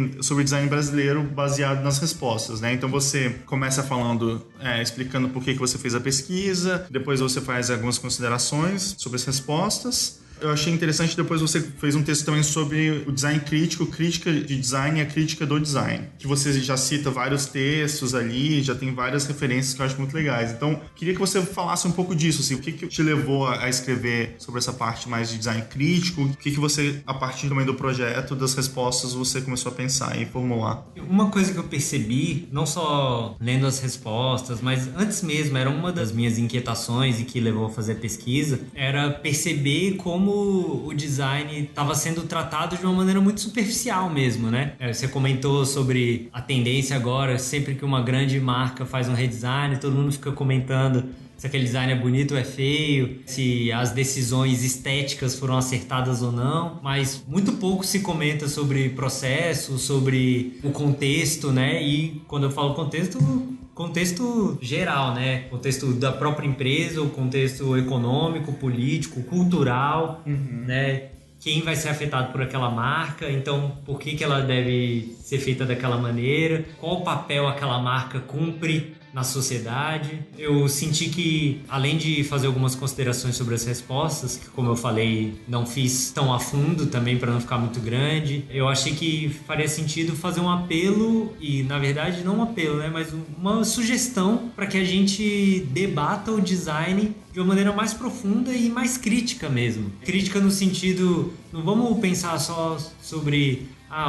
design brasileiro baseado nas respostas, né? Então você começa falando, explicando por que você fez a pesquisa, depois você faz algumas considerações sobre as respostas. Eu achei interessante, depois você fez um texto também sobre o design crítico, crítica de design e a crítica do design, que você já cita vários textos ali, já tem várias referências que eu acho muito legais. Então, queria que você falasse um pouco disso, assim, o que te levou a escrever sobre essa parte mais de design crítico, o que você, a partir também do projeto, das respostas, você começou a pensar e formular. Uma coisa que eu percebi, não só lendo as respostas, mas antes mesmo, era uma das minhas inquietações e que levou a fazer a pesquisa, era perceber como o design estava sendo tratado de uma maneira muito superficial mesmo, né? Você comentou sobre a tendência agora, sempre que uma grande marca faz um redesign, todo mundo fica comentando se aquele design é bonito ou é feio, se as decisões estéticas foram acertadas ou não, mas muito pouco se comenta sobre processo, sobre o contexto, né? E quando eu falo contexto geral, né? Contexto da própria empresa, o contexto econômico, político, cultural, né? Quem vai ser afetado por aquela marca, então por que ela deve ser feita daquela maneira, qual papel aquela marca cumpre na sociedade. Eu senti que, além de fazer algumas considerações sobre as respostas, que como eu falei, não fiz tão a fundo também para não ficar muito grande, eu achei que faria sentido fazer um apelo, e na verdade não um apelo, né, mas uma sugestão para que a gente debata o design de uma maneira mais profunda e mais crítica mesmo. Crítica no sentido, não vamos pensar só sobre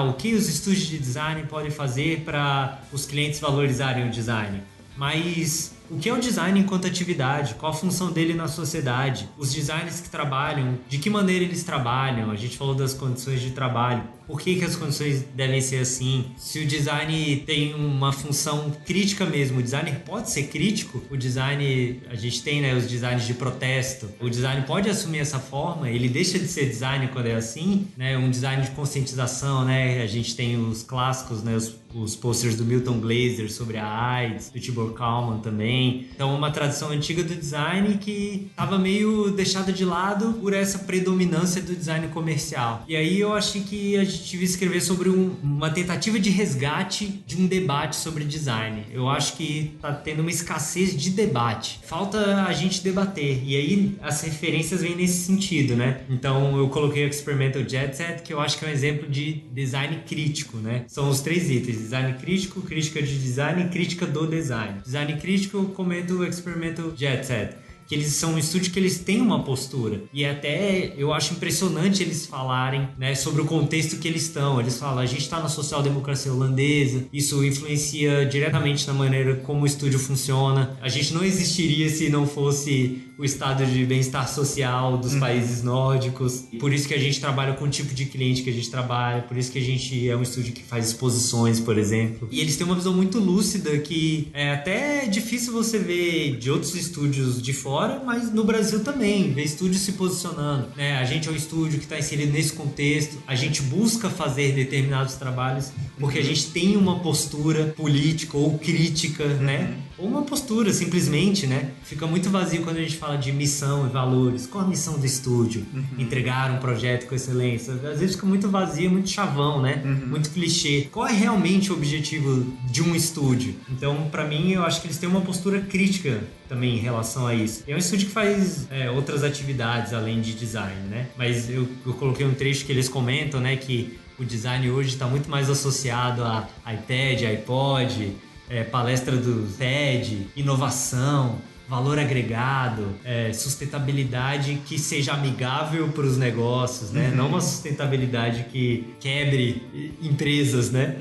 o que os estúdios de design podem fazer para os clientes valorizarem o design, mas o que é o design enquanto atividade? Qual a função dele na sociedade? Os designers que trabalham, de que maneira eles trabalham? A gente falou das condições de trabalho. Por que as condições devem ser assim? Se o design tem uma função crítica mesmo, o designer pode ser crítico? O design, a gente tem, né, os designs de protesto. O design pode assumir essa forma, ele deixa de ser design quando é assim, né? Um design de conscientização, né? A gente tem os clássicos, né? Os posters do Milton Glaser sobre a AIDS, do Tibor Kalman também. Então, uma tradição antiga do design que estava meio deixada de lado por essa predominância do design comercial. E aí eu achei que a gente devia escrever sobre uma tentativa de resgate de um debate sobre design. Eu acho que está tendo uma escassez de debate. Falta a gente debater. E aí as referências vêm nesse sentido, né? Então, eu coloquei o Experimental Jet Set, que eu acho que é um exemplo de design crítico, né? São os 3 itens: design crítico, crítica de design e crítica do design. Design crítico, eu comento o Experimental Jet Set, que eles são um estúdio que eles têm uma postura, e até eu acho impressionante eles falarem, né, sobre o contexto que eles estão. Eles falam, a gente está na social-democracia holandesa, isso influencia diretamente na maneira como o estúdio funciona, a gente não existiria se não fosse o estado de bem-estar social dos países nórdicos, por isso que a gente trabalha com o tipo de cliente que a gente trabalha, por isso que a gente é um estúdio que faz exposições, por exemplo. E eles têm uma visão muito lúcida que é até difícil você ver de outros estúdios de fora, mas no Brasil também, ver estúdios se posicionando, né? A gente é um estúdio que está inserido nesse contexto, a gente busca fazer determinados trabalhos porque a gente tem uma postura política ou crítica, né? Ou uma postura, simplesmente, né? Fica muito vazio quando a gente fala de missão e valores. Qual a missão do estúdio? Entregar um projeto com excelência. Às vezes fica muito vazio, muito chavão, né? Muito clichê. Qual é realmente o objetivo de um estúdio? Então, pra mim, eu acho que eles têm uma postura crítica também em relação a isso. É um estúdio que faz outras atividades além de design, né? Mas eu coloquei um trecho que eles comentam, né? Que o design hoje está muito mais associado a iPad, iPod, palestra do TED, inovação, valor agregado, sustentabilidade que seja amigável para os negócios, né? Não uma sustentabilidade que quebre empresas, né?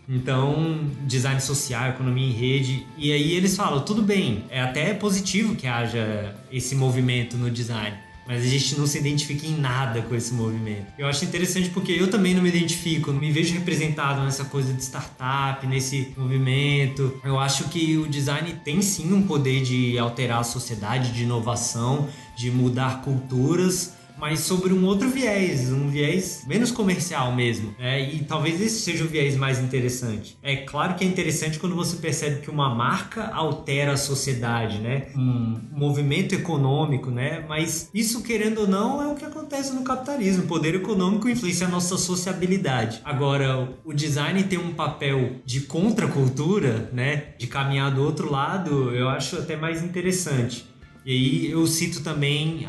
Então, design social, economia em rede. E aí eles falam, tudo bem, é até positivo que haja esse movimento no design, mas a gente não se identifica em nada com esse movimento. Eu acho interessante porque eu também não me identifico, não me vejo representado nessa coisa de startup, nesse movimento. Eu acho que o design tem sim um poder de alterar a sociedade, de inovação, de mudar culturas, mas sobre um outro viés, um viés menos comercial mesmo, né? E talvez esse seja o viés mais interessante. É claro que é interessante quando você percebe que uma marca altera a sociedade, né? Um movimento econômico, né? Mas isso, querendo ou não, é o que acontece no capitalismo. O poder econômico influencia a nossa sociabilidade. Agora, o design tem um papel de contracultura, né? De caminhar do outro lado, eu acho até mais interessante. E aí eu cito também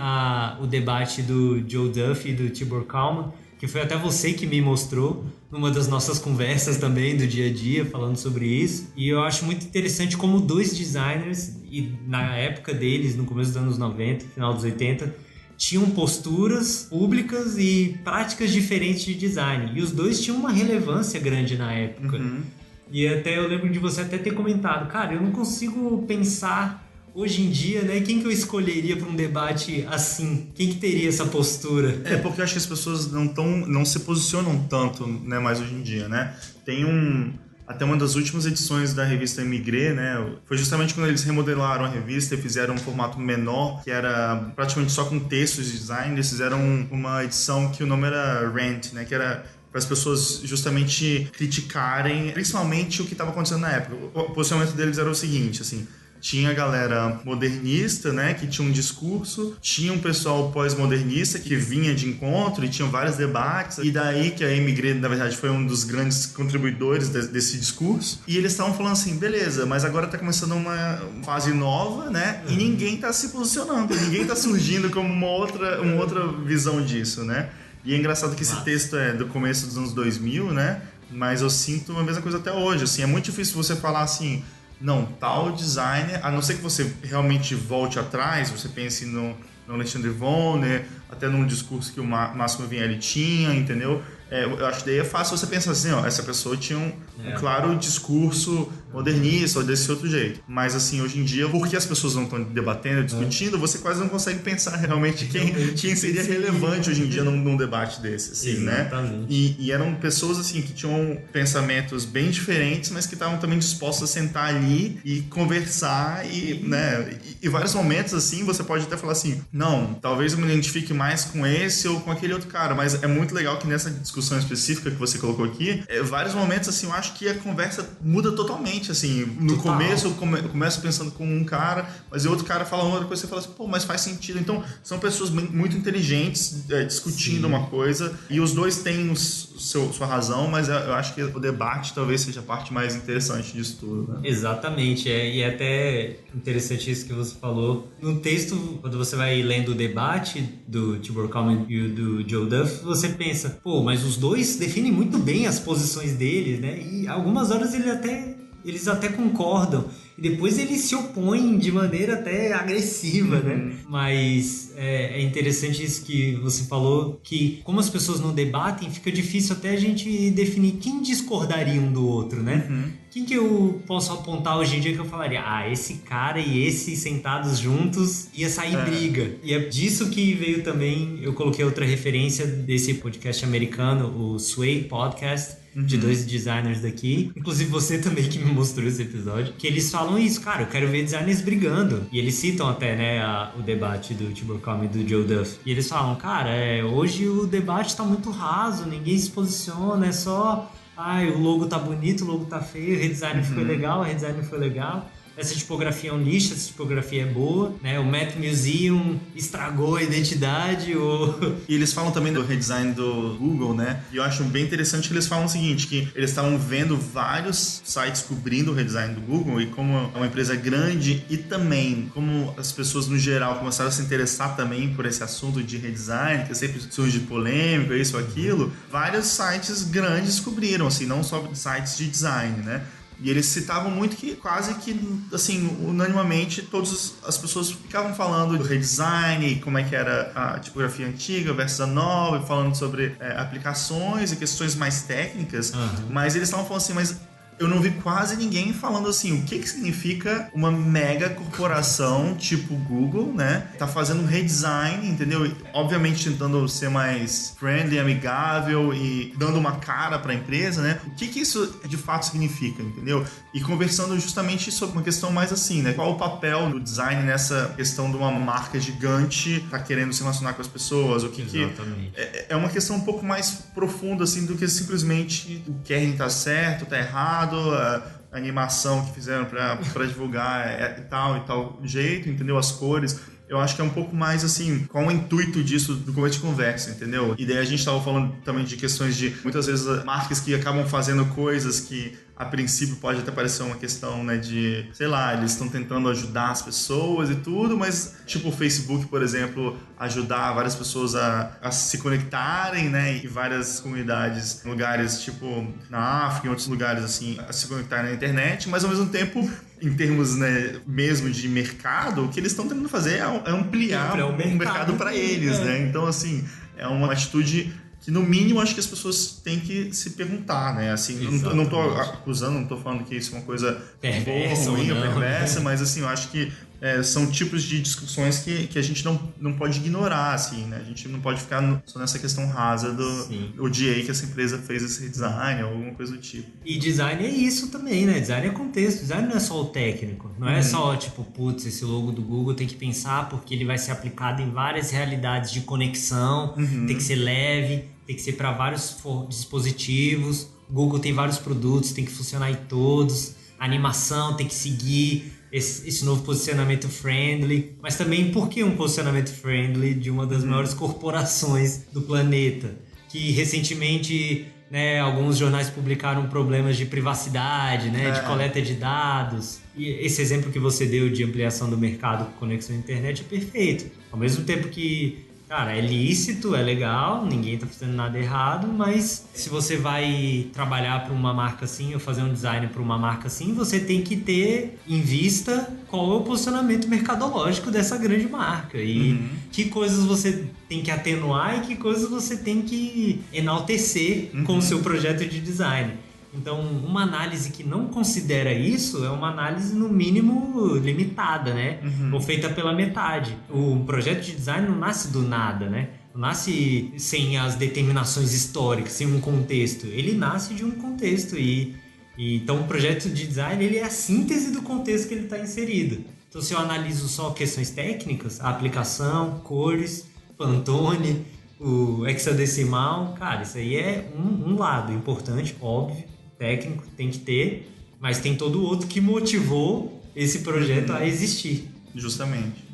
o debate do Joe Duff e do Tibor Kalman, que foi até você que me mostrou numa das nossas conversas também do dia a dia, falando sobre isso. E eu acho muito interessante como 2 designers, e na época deles, no começo dos anos 90, final dos 80, tinham posturas públicas e práticas diferentes de design. E os 2 tinham uma relevância grande na época. E até eu lembro de você até ter comentado, cara, eu não consigo pensar hoje em dia, né, quem que eu escolheria para um debate assim? Quem que teria essa postura? Porque eu acho que as pessoas não se posicionam tanto, né, mais hoje em dia, né? Tem até uma das últimas edições da revista Emigré, né, foi justamente quando eles remodelaram a revista e fizeram um formato menor, que era praticamente só com textos de design. Eles fizeram uma edição que o nome era Rant, né, que era para as pessoas justamente criticarem, principalmente o que estava acontecendo na época. O posicionamento deles era o seguinte, assim: Tinha a galera modernista, né, que tinha um discurso, tinha um pessoal pós-modernista que vinha de encontro e tinham vários debates, e daí que a Amy Grey, na verdade, foi um dos grandes contribuidores desse discurso, e eles estavam falando assim, beleza, mas agora tá começando uma fase nova, né, e ninguém tá se posicionando, ninguém tá surgindo como uma outra visão disso, né. E é engraçado que esse texto é do começo dos anos 2000, né, mas eu sinto a mesma coisa até hoje, assim, é muito difícil você falar assim, não, tal designer, a não ser que você realmente volte atrás, você pense no Alexandre Vonner, até num discurso que o Máximo Vinelli tinha, entendeu? Eu acho que daí é fácil você pensar assim, ó, essa pessoa tinha um claro discurso modernista ou desse outro jeito. Mas assim, hoje em dia, porque as pessoas não estão debatendo, discutindo, você quase não consegue pensar realmente quem seria relevante hoje em dia num debate desse, assim, exatamente, né? E eram pessoas assim que tinham pensamentos bem diferentes, mas que estavam também dispostos a sentar ali e conversar né? E vários momentos assim, você pode até falar assim, não, talvez eu me identifique mais com esse ou com aquele outro cara, mas é muito legal que nessa discussão específica que você colocou aqui, vários momentos assim, eu acho que a conversa muda totalmente, assim, no começo eu começo pensando com um cara, mas o outro cara fala outra coisa, você fala assim, pô, mas faz sentido, então são pessoas muito inteligentes discutindo uma coisa, e os dois têm sua razão, mas eu acho que o debate talvez seja a parte mais interessante disso tudo, né? Exatamente, e é até interessante isso que você falou. No texto, quando você vai lendo o debate do Tibor Kalman e do Joe Duff, você pensa, pô, mas os dois definem muito bem as posições deles, né? E algumas horas eles até concordam. E depois eles se opõem de maneira até agressiva, né? Mas é interessante isso que você falou, que como as pessoas não debatem, fica difícil até a gente definir quem discordaria um do outro, né? Quem que eu posso apontar hoje em dia que eu falaria, esse cara e esse sentados juntos ia sair briga. E é disso que veio também, eu coloquei outra referência desse podcast americano, o Sway Podcast, de dois designers daqui, inclusive você também que me mostrou esse episódio, que eles falam isso, cara, eu quero ver designers brigando. E eles citam até, né, o debate do Tibor Kalman e do Joe Duff. E eles falam, cara, hoje o debate tá muito raso, ninguém se posiciona, é só... o logo tá bonito, o logo tá feio, o redesign foi legal, o redesign foi legal. Essa tipografia é um lixo, essa tipografia é boa, né? O Met Museum estragou a identidade. E eles falam também do redesign do Google, né? E eu acho bem interessante que eles falam o seguinte, que eles estavam vendo vários sites cobrindo o redesign do Google e como é uma empresa grande e também como as pessoas no geral começaram a se interessar também por esse assunto de redesign, que sempre surge polêmica, isso ou aquilo, vários sites grandes cobriram, assim, não só sites de design, né? E eles citavam muito que quase que, assim, unanimamente, todas as pessoas ficavam falando do redesign, como é que era a tipografia antiga versus a nova, falando sobre aplicações e questões mais técnicas, mas eles estavam falando assim, mas eu não vi quase ninguém falando assim, o que significa uma mega corporação tipo Google, né? Tá fazendo um redesign, entendeu? Obviamente tentando ser mais friendly, amigável e dando uma cara pra empresa, né? O que isso de fato significa, entendeu? E conversando justamente sobre uma questão mais assim, né? Qual o papel do design nessa questão de uma marca gigante tá querendo se relacionar com as pessoas? O que é uma questão um pouco mais profunda, assim, do que simplesmente o Kern tá certo, tá errado, a animação que fizeram para divulgar e tal jeito, entendeu? As cores. Eu acho que é um pouco mais assim, qual o intuito disso do começo de conversa, entendeu? E daí a gente tava falando também de questões de, muitas vezes, marcas que acabam fazendo coisas que a princípio pode até parecer uma questão, né, de, sei lá, eles estão tentando ajudar as pessoas e tudo, mas tipo o Facebook, por exemplo, ajudar várias pessoas a se conectarem, né, e várias comunidades, lugares tipo na África, em outros lugares assim, a se conectarem na internet, mas ao mesmo tempo, em termos, né, mesmo de mercado, o que eles estão tentando fazer é ampliar o mercado para eles, né? Então, assim, é uma atitude que, no mínimo, acho que as pessoas têm que se perguntar, né? Assim, não tô acusando, não tô falando que isso é uma coisa boa, ruim ou perversa, mas, assim, eu acho que são tipos de discussões que a gente não pode ignorar, assim, né? A gente não pode ficar só nessa questão rasa do odiei que essa empresa fez esse design ou alguma coisa do tipo. E design é isso também, né? Design é contexto. Design não é só o técnico. Não é só, tipo, putz, esse logo do Google tem que pensar porque ele vai ser aplicado em várias realidades de conexão, tem que ser leve, tem que ser para vários dispositivos. O Google tem vários produtos, tem que funcionar em todos. A animação tem que seguir esse novo posicionamento friendly, mas também por que um posicionamento friendly de uma das maiores corporações do planeta, que recentemente, né, alguns jornais publicaram problemas de privacidade, né, de coleta de dados. E esse exemplo que você deu de ampliação do mercado com conexão à internet é perfeito. Ao mesmo tempo que, cara, é lícito, é legal, ninguém tá fazendo nada errado, mas se você vai trabalhar para uma marca assim ou fazer um design para uma marca assim, você tem que ter em vista qual é o posicionamento mercadológico dessa grande marca e que coisas você tem que atenuar e que coisas você tem que enaltecer com o seu projeto de design. Então, uma análise que não considera isso é uma análise, no mínimo, limitada, né? Ou feita pela metade. O projeto de design não nasce do nada, né? Não nasce sem as determinações históricas, sem um contexto. Ele nasce de um contexto então, o projeto de design ele é a síntese do contexto que ele está inserido. Então, se eu analiso só questões técnicas, a aplicação, cores, Pantone, o hexadecimal, cara, isso aí é um lado importante, óbvio, técnico, tem que ter, mas tem todo o outro que motivou esse projeto a existir. Justamente.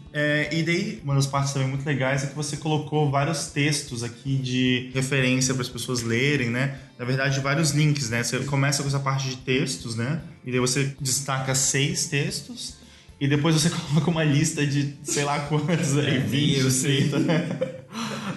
E daí, uma das partes também muito legais é que você colocou vários textos aqui de referência para as pessoas lerem, né? Na verdade, vários links, né? Você começa com essa parte de textos, né? E daí você destaca 6 textos e depois você coloca uma lista de sei lá quantos aí, 20, 30.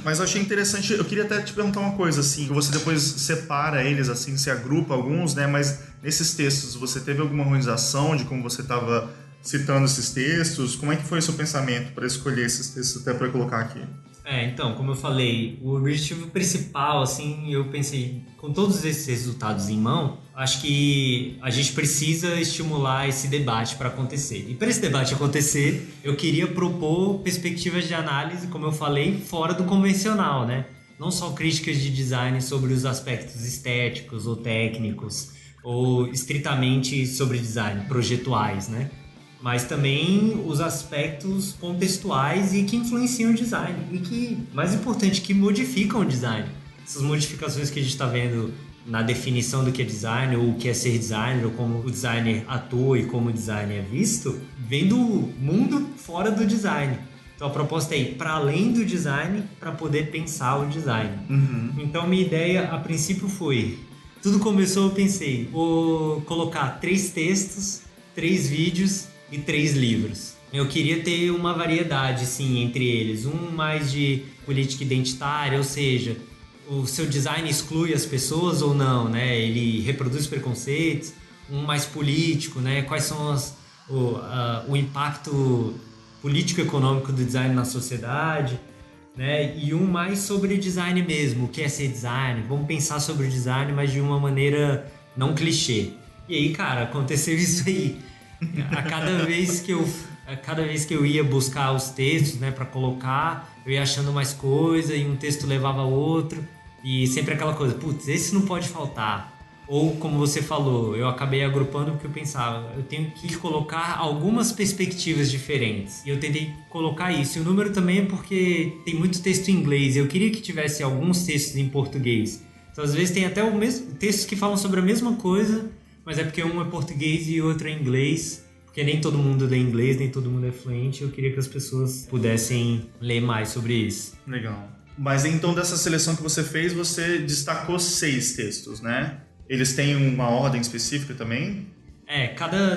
Mas eu achei interessante, eu queria até te perguntar uma coisa, assim, você depois separa eles, assim, se agrupa alguns, né? Mas nesses textos, você teve alguma organização de como você estava citando esses textos? Como é que foi o seu pensamento para escolher esses textos até para colocar aqui? Então, como eu falei, o objetivo principal, assim, eu pensei, com todos esses resultados em mão, acho que a gente precisa estimular esse debate para acontecer. E para esse debate acontecer, eu queria propor perspectivas de análise, como eu falei, fora do convencional, né? Não só críticas de design sobre os aspectos estéticos ou técnicos, ou estritamente sobre design, projetuais, né? Mas também os aspectos contextuais e que influenciam o design. E que, mais importante, que modificam o design. Essas modificações que a gente está vendo na definição do que é design, ou o que é ser designer, ou como o designer atua e como o design é visto, vem do mundo fora do design. Então a proposta é ir para além do design para poder pensar o design. Então minha ideia, a princípio, foi... Tudo começou, eu pensei, vou colocar 3 textos, 3 vídeos e 3 livros. Eu queria ter uma variedade, sim, entre eles. Um mais de política identitária, ou seja, o seu design exclui as pessoas ou não, né? Ele reproduz preconceitos. Um mais político, né? Quais são o impacto político-econômico do design na sociedade, né? E um mais sobre design mesmo, o que é ser design. Vamos pensar sobre o design, mas de uma maneira não clichê. E aí, cara, aconteceu isso aí. A cada vez que eu ia buscar os textos, né, para colocar, eu ia achando mais coisa e um texto levava a outro e sempre aquela coisa, putz, esse não pode faltar. Ou como você falou, eu acabei agrupando porque eu pensava, eu tenho que colocar algumas perspectivas diferentes. E eu tentei colocar isso. E o número também é porque tem muito texto em inglês. Eu queria que tivesse alguns textos em português. Então às vezes tem até o mesmo textos que falam sobre a mesma coisa, mas é porque um é português e outro é inglês, porque nem todo mundo lê inglês, nem todo mundo é fluente. Eu queria que as pessoas pudessem ler mais sobre isso. Legal. Mas então dessa seleção que você fez, você destacou 6 textos, né? Eles têm uma ordem específica também?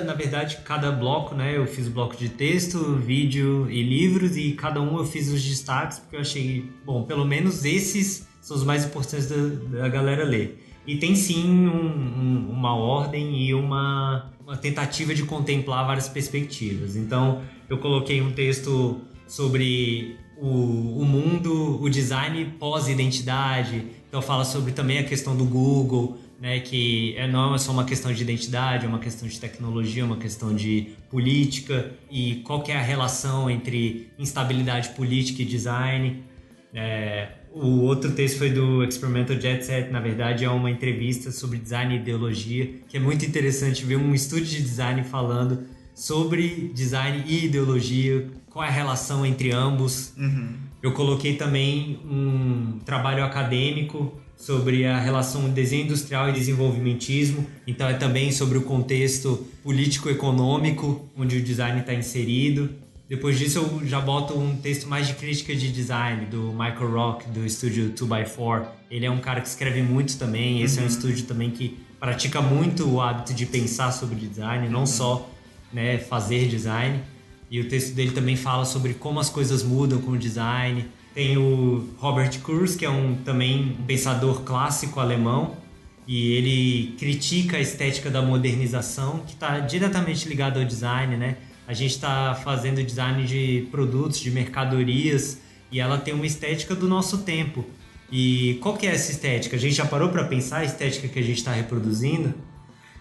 Na verdade, cada bloco, né? Eu fiz o bloco de texto, vídeo e livros, e cada um eu fiz os destaques, porque eu achei, bom, pelo menos esses são os mais importantes da galera ler. E tem sim uma ordem e uma tentativa de contemplar várias perspectivas. Então, eu coloquei um texto sobre o mundo, o design pós-identidade. Então, fala sobre também a questão do Google, né, que não é só uma questão de identidade, é uma questão de tecnologia, é uma questão de política. E qual que é a relação entre instabilidade política e design. O outro texto foi do Experimental Jet Set, na verdade é uma entrevista sobre design e ideologia, que é muito interessante ver um estúdio de design falando sobre design e ideologia, qual é a relação entre ambos. Eu coloquei também um trabalho acadêmico sobre a relação desenho industrial e desenvolvimentismo. Então é também sobre o contexto político-econômico onde o design está inserido. Depois disso eu já boto um texto mais de crítica de design do Michael Rock, do estúdio 2x4. Ele é um cara que escreve muito também. Esse é um estúdio também que pratica muito o hábito de pensar sobre design, não só, né, fazer design. E o texto dele também fala sobre como as coisas mudam com o design. Tem o Robert Kurz, que é também um pensador clássico alemão, e ele critica a estética da modernização, que está diretamente ligada ao design, né? A gente está fazendo design de produtos, de mercadorias, e ela tem uma estética do nosso tempo. E qual que é essa estética? A gente já parou para pensar a estética que a gente está reproduzindo?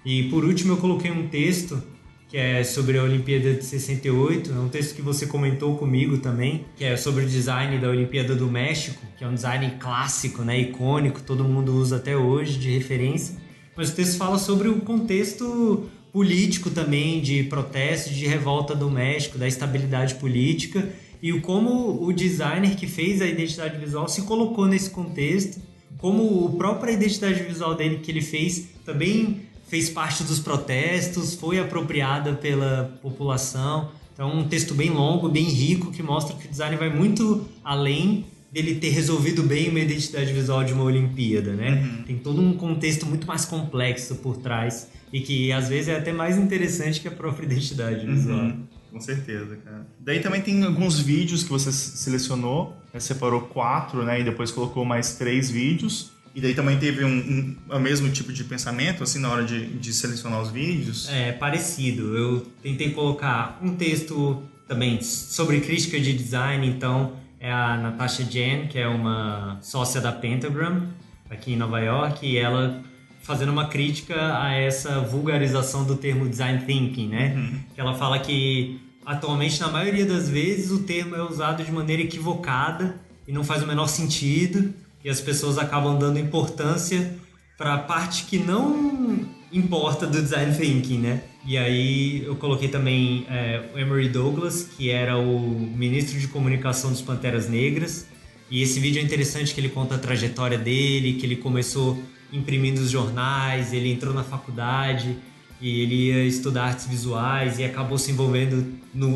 E por último eu coloquei um texto que é sobre a Olimpíada de 68, é um texto que você comentou comigo também, que é sobre o design da Olimpíada do México, que é um design clássico, né, icônico, todo mundo usa até hoje de referência. Mas o texto fala sobre o contexto político também, de protesto, de revolta do México, da estabilidade política, e como o designer que fez a identidade visual se colocou nesse contexto, como a própria identidade visual dele que ele fez também fez parte dos protestos, foi apropriada pela população. Então, um texto bem longo, bem rico, que mostra que o design vai muito além dele ter resolvido bem uma identidade visual de uma Olimpíada, né? Tem todo um contexto muito mais complexo por trás e que, às vezes, é até mais interessante que a própria identidade visual. Com certeza, cara. Daí também tem alguns vídeos que você selecionou, né? Separou 4, né? E depois colocou mais 3 vídeos. E daí também teve o mesmo tipo de pensamento, assim, na hora de selecionar os vídeos? É, parecido. Eu tentei colocar um texto também sobre crítica de design, então é a Natasha Jen, que é uma sócia da Pentagram, aqui em Nova York, e ela fazendo uma crítica a essa vulgarização do termo design thinking, né? Que ela fala que, atualmente, na maioria das vezes, o termo é usado de maneira equivocada e não faz o menor sentido, e as pessoas acabam dando importância para a parte que não importa do design thinking, né? E aí eu coloquei também o Emory Douglas, que era o ministro de comunicação dos Panteras Negras, e esse vídeo é interessante que ele conta a trajetória dele, que ele começou imprimindo os jornais, ele entrou na faculdade e ele ia estudar artes visuais e acabou se envolvendo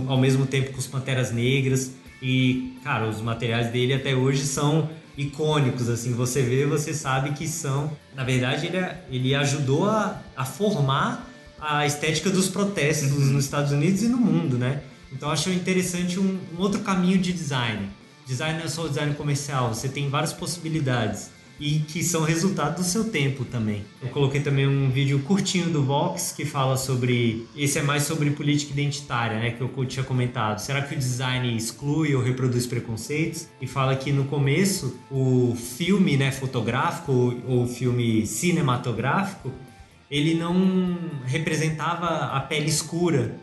ao mesmo tempo com os Panteras Negras. E, cara, os materiais dele até hoje são icônicos, assim, você vê, você sabe que são... Na verdade, ele ajudou a formar a estética dos protestos nos Estados Unidos e no mundo, né? Então, eu acho interessante um outro caminho de design. Design não é só o design comercial, você tem várias possibilidades e que são resultado do seu tempo também. Eu coloquei também um vídeo curtinho do Vox que fala sobre... Esse é mais sobre política identitária, né, que eu tinha comentado. Será que o design exclui ou reproduz preconceitos? E fala que no começo o filme, né, fotográfico ou o filme cinematográfico, ele não representava a pele escura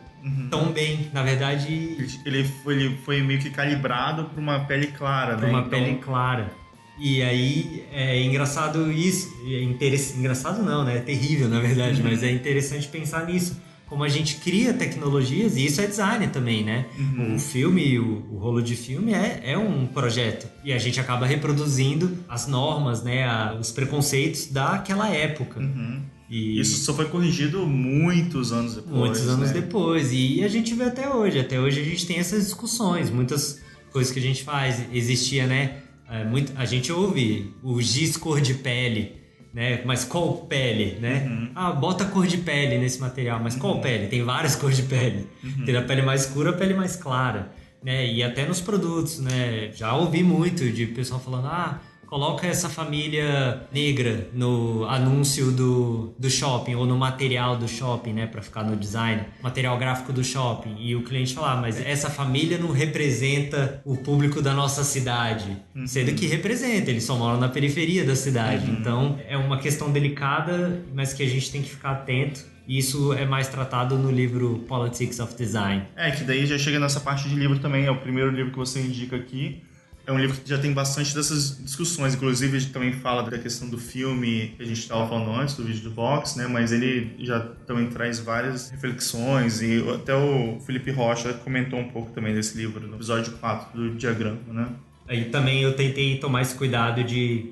tão bem. Na verdade... Ele foi meio que calibrado para uma pele clara, né? Para uma pele clara. E aí é engraçado isso, engraçado não, né? É terrível, na verdade, mas é interessante pensar nisso. Como a gente cria tecnologias, e isso é design também, né? O filme, o rolo de filme é um projeto. E a gente acaba reproduzindo as normas, né? Os preconceitos daquela época. E isso só foi corrigido muitos anos depois. Muitos anos depois. E a gente vê até hoje. Até hoje a gente tem essas discussões. Muitas coisas que a gente faz. Existia, né? A gente ouve o giz cor de pele, né? Mas qual pele, né? Bota cor de pele nesse material, mas qual pele? Tem várias cores de pele. Tem a pele mais escura, a pele mais clara, né? E até nos produtos, né? Já ouvi muito de pessoal falando, coloca essa família negra no anúncio do shopping ou no material do shopping, né, para ficar no design, material gráfico do shopping. E o cliente fala, mas essa família não representa o público da nossa cidade. Sendo que representa, eles só moram na periferia da cidade. Então é uma questão delicada, mas que a gente tem que ficar atento. E isso é mais tratado no livro Politics of Design. Que daí já chega nessa parte de livro também, é o primeiro livro que você indica aqui. É um livro que já tem bastante dessas discussões, inclusive a gente também fala da questão do filme que a gente estava falando antes, do vídeo do Vox, né? Mas ele já também traz várias reflexões e até o Felipe Rocha comentou um pouco também desse livro, no episódio 4 do Diagrama, né? Aí também eu tentei tomar esse cuidado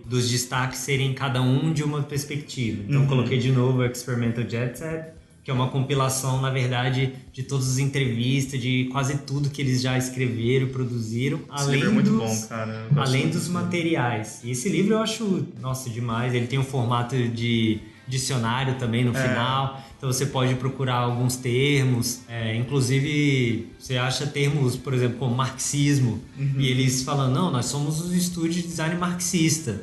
dos destaques serem cada um de uma perspectiva. Então coloquei de novo o Experimental Jet Set, que é uma compilação, na verdade, de todas as entrevistas, de quase tudo que eles já escreveram, produziram, além livro é muito bom, cara. Além dos materiais. E esse livro eu acho, nossa, demais. Ele tem um formato de dicionário também no final, então você pode procurar alguns termos, inclusive você acha termos, por exemplo, como marxismo, e eles falam, não, nós somos um estúdio de design marxista,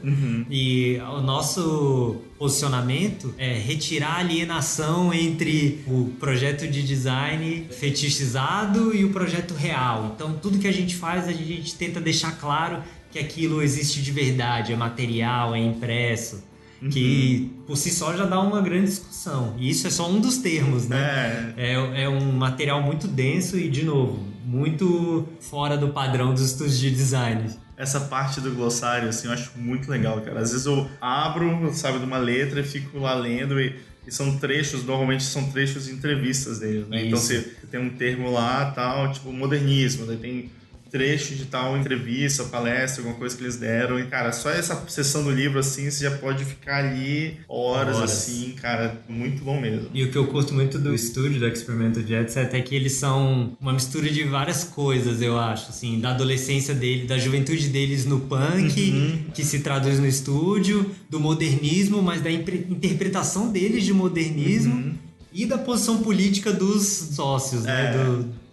e o nosso posicionamento é retirar a alienação entre o projeto de design fetichizado e o projeto real. Então tudo que a gente faz, a gente tenta deixar claro que aquilo existe de verdade, é material, é impresso, que por si só já dá uma grande discussão. E isso é só um dos termos, né? É um material muito denso e, de novo, muito fora do padrão dos estudos de design. Essa parte do glossário, assim, eu acho muito legal, cara. Às vezes eu abro, sabe, de uma letra e fico lá lendo e são trechos, normalmente são trechos de entrevistas deles, né? Isso. Então você tem um termo lá, tal, tipo modernismo, daí tem trecho de tal entrevista, palestra, alguma coisa que eles deram. E, cara, só essa seção do livro, assim, você já pode ficar ali horas. Assim, cara, muito bom mesmo. E o que eu curto muito do estúdio, do Experimental Jet Set, é que eles são uma mistura de várias coisas, eu acho, assim, da adolescência dele, da juventude deles no punk, que se traduz no estúdio, do modernismo, mas da interpretação deles de modernismo e da posição política dos sócios, né,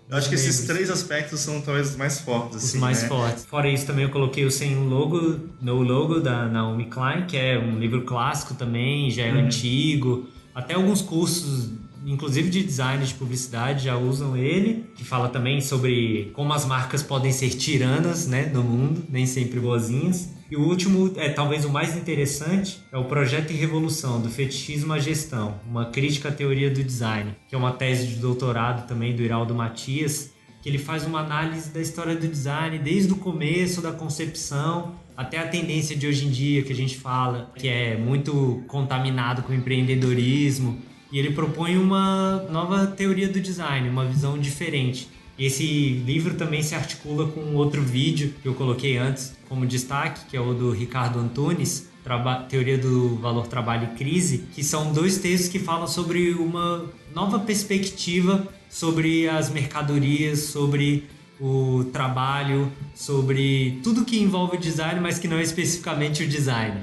eu acho que esses três aspectos são talvez os mais fortes. Assim, os mais fortes. Fora isso, também eu coloquei o Sem Logo, No Logo, da Naomi Klein, que é um livro clássico também, já é antigo. Até alguns cursos, inclusive de design de publicidade, já usam ele, que fala também sobre como as marcas podem ser tiranas, né, no mundo, nem sempre boazinhas. E o último, talvez o mais interessante, é o Projeto e Revolução, do Fetichismo à Gestão, uma crítica à teoria do design, que é uma tese de doutorado também do Iraldo Matias, que ele faz uma análise da história do design desde o começo, da concepção, até a tendência de hoje em dia, que a gente fala, que é muito contaminado com o empreendedorismo, e ele propõe uma nova teoria do design, uma visão diferente. Esse livro também se articula com outro vídeo que eu coloquei antes como destaque, que é o do Ricardo Antunes, Teoria do Valor, Trabalho e Crise, que são dois textos que falam sobre uma nova perspectiva sobre as mercadorias, sobre o trabalho, sobre tudo que envolve o design, mas que não é especificamente o design,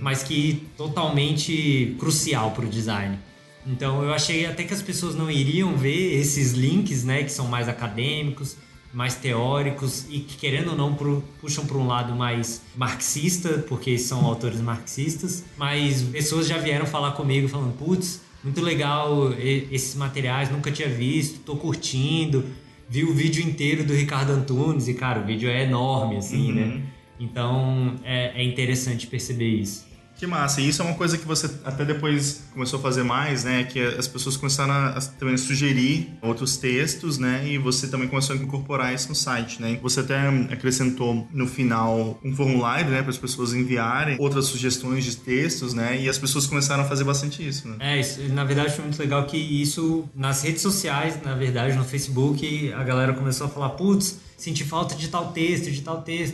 mas que é totalmente crucial para o design. Então eu achei até que as pessoas não iriam ver esses links, né, que são mais acadêmicos, mais teóricos e que, querendo ou não, puxam para um lado mais marxista, porque são autores marxistas, mas pessoas já vieram falar comigo falando, putz, muito legal esses materiais, nunca tinha visto, tô curtindo, vi o vídeo inteiro do Ricardo Antunes e, cara, o vídeo é enorme, assim, né? Então é interessante perceber isso. Que massa, e isso é uma coisa que você até depois começou a fazer mais, né, que as pessoas começaram a também sugerir outros textos, né, e você também começou a incorporar isso no site, né, você até acrescentou no final um formulário, né, para as pessoas enviarem outras sugestões de textos, né, e as pessoas começaram a fazer bastante isso, né. Isso, na verdade foi muito legal que isso, nas redes sociais, na verdade, no Facebook, a galera começou a falar, putz, senti falta de tal texto,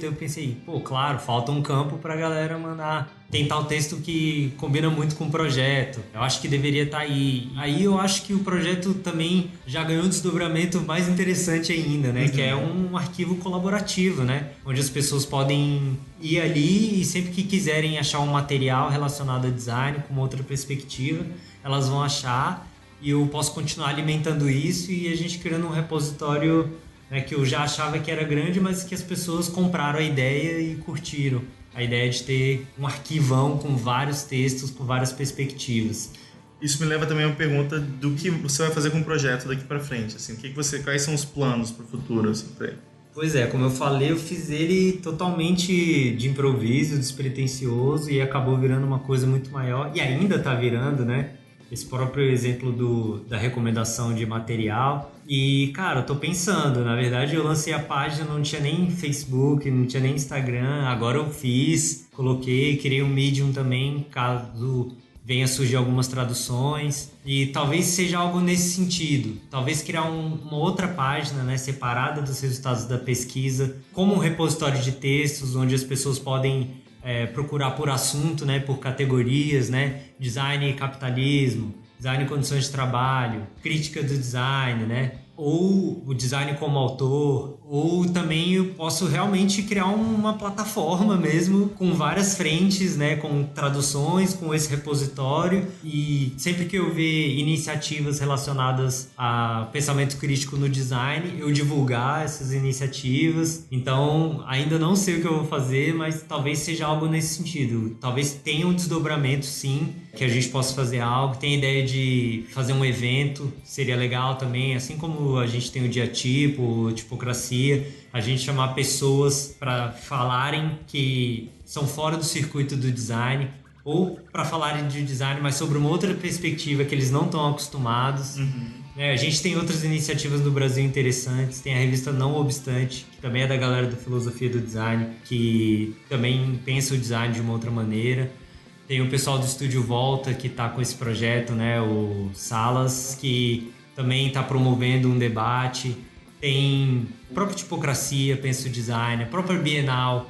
eu pensei, pô, claro, falta um campo pra galera mandar. Tem tal texto que combina muito com o projeto, eu acho que deveria estar aí. Aí eu acho que o projeto também já ganhou um desdobramento mais interessante ainda, né? Que é um arquivo colaborativo, né? Onde as pessoas podem ir ali e sempre que quiserem achar um material relacionado a design com uma outra perspectiva, elas vão achar e eu posso continuar alimentando isso e a gente criando um repositório, né, que eu já achava que era grande, mas que as pessoas compraram a ideia e curtiram. A ideia de ter um arquivão com vários textos, com várias perspectivas. Isso me leva também a uma pergunta do que você vai fazer com o projeto daqui para frente. Assim, quais são os planos para o futuro? Assim, pra ele? Pois é, como eu falei, eu fiz ele totalmente de improviso, despretensioso e acabou virando uma coisa muito maior. E ainda está virando, né? Esse próprio exemplo da recomendação de material. E, cara, eu tô pensando, na verdade eu lancei a página, não tinha nem Facebook, não tinha nem Instagram, agora eu fiz, coloquei, criei um Medium também, caso venha surgir algumas traduções e talvez seja algo nesse sentido. Talvez criar uma outra página, né, separada dos resultados da pesquisa, como um repositório de textos, onde as pessoas podem procurar por assunto, né, por categorias, né, design e capitalismo, design e condições de trabalho, crítica do design, né, ou o design como autor, ou também eu posso realmente criar uma plataforma mesmo com várias frentes, né, com traduções, com esse repositório, e sempre que eu ver iniciativas relacionadas a pensamento crítico no design, eu divulgar essas iniciativas. Então, ainda não sei o que eu vou fazer, mas talvez seja algo nesse sentido. Talvez tenha um desdobramento, sim, que a gente possa fazer algo. Tem a ideia de fazer um evento, seria legal também, assim como a gente tem o Diatipo, Tipocracia, a gente chamar pessoas para falarem que são fora do circuito do design, ou para falarem de design, mas sobre uma outra perspectiva que eles não estão acostumados. A gente tem outras iniciativas no Brasil interessantes, tem a revista Não Obstante, que também é da galera da filosofia do design, que também pensa o design de uma outra maneira. Tem o pessoal do Estúdio Volta, que está com esse projeto, né, o Salas, que também está promovendo um debate. Tem a própria Tipocracia, pensa o design, a própria Bienal,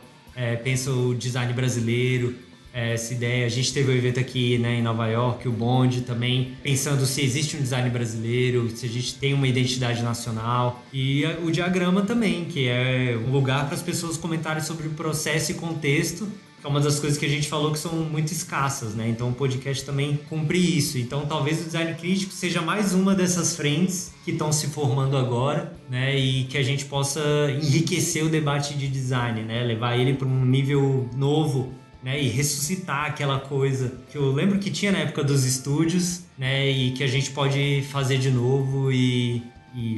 pensa o design brasileiro, essa ideia. A gente teve um evento aqui, né, em Nova York, o Bond também, pensando se existe um design brasileiro, se a gente tem uma identidade nacional. E o Diagrama também, que é um lugar para as pessoas comentarem sobre o processo e contexto, que é uma das coisas que a gente falou que são muito escassas, né? Então o podcast também cumpre isso. Então talvez o design crítico seja mais uma dessas frentes que estão se formando agora, né? E que a gente possa enriquecer o debate de design, né? Levar ele para um nível novo, né? E ressuscitar aquela coisa que eu lembro que tinha na época dos estúdios, né? E que a gente pode fazer de novo e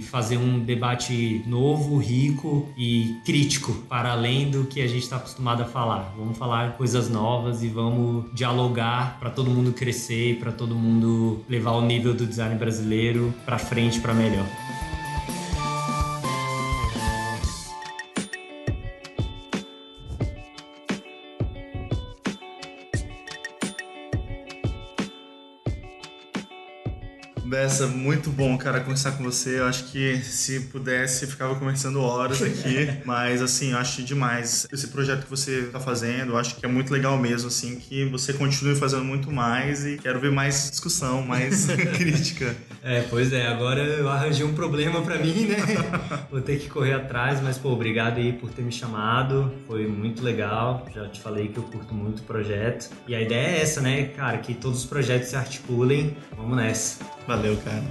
fazer um debate novo, rico e crítico, para além do que a gente está acostumado a falar. Vamos falar coisas novas e vamos dialogar para todo mundo crescer, para todo mundo levar o nível do design brasileiro para frente, para melhor. Bessa, muito bom, cara, conversar com você. Eu acho que se pudesse, ficava conversando horas aqui. Mas, assim, eu acho demais esse projeto que você tá fazendo. Eu acho que é muito legal mesmo, assim, que você continue fazendo muito mais e quero ver mais discussão, mais crítica. Pois é, agora eu arranjei um problema pra mim, né? Vou ter que correr atrás, mas, pô, obrigado aí por ter me chamado. Foi muito legal. Já te falei que eu curto muito o projeto. E a ideia é essa, né, cara? Que todos os projetos se articulem. Vamos nessa. Valeu, cara.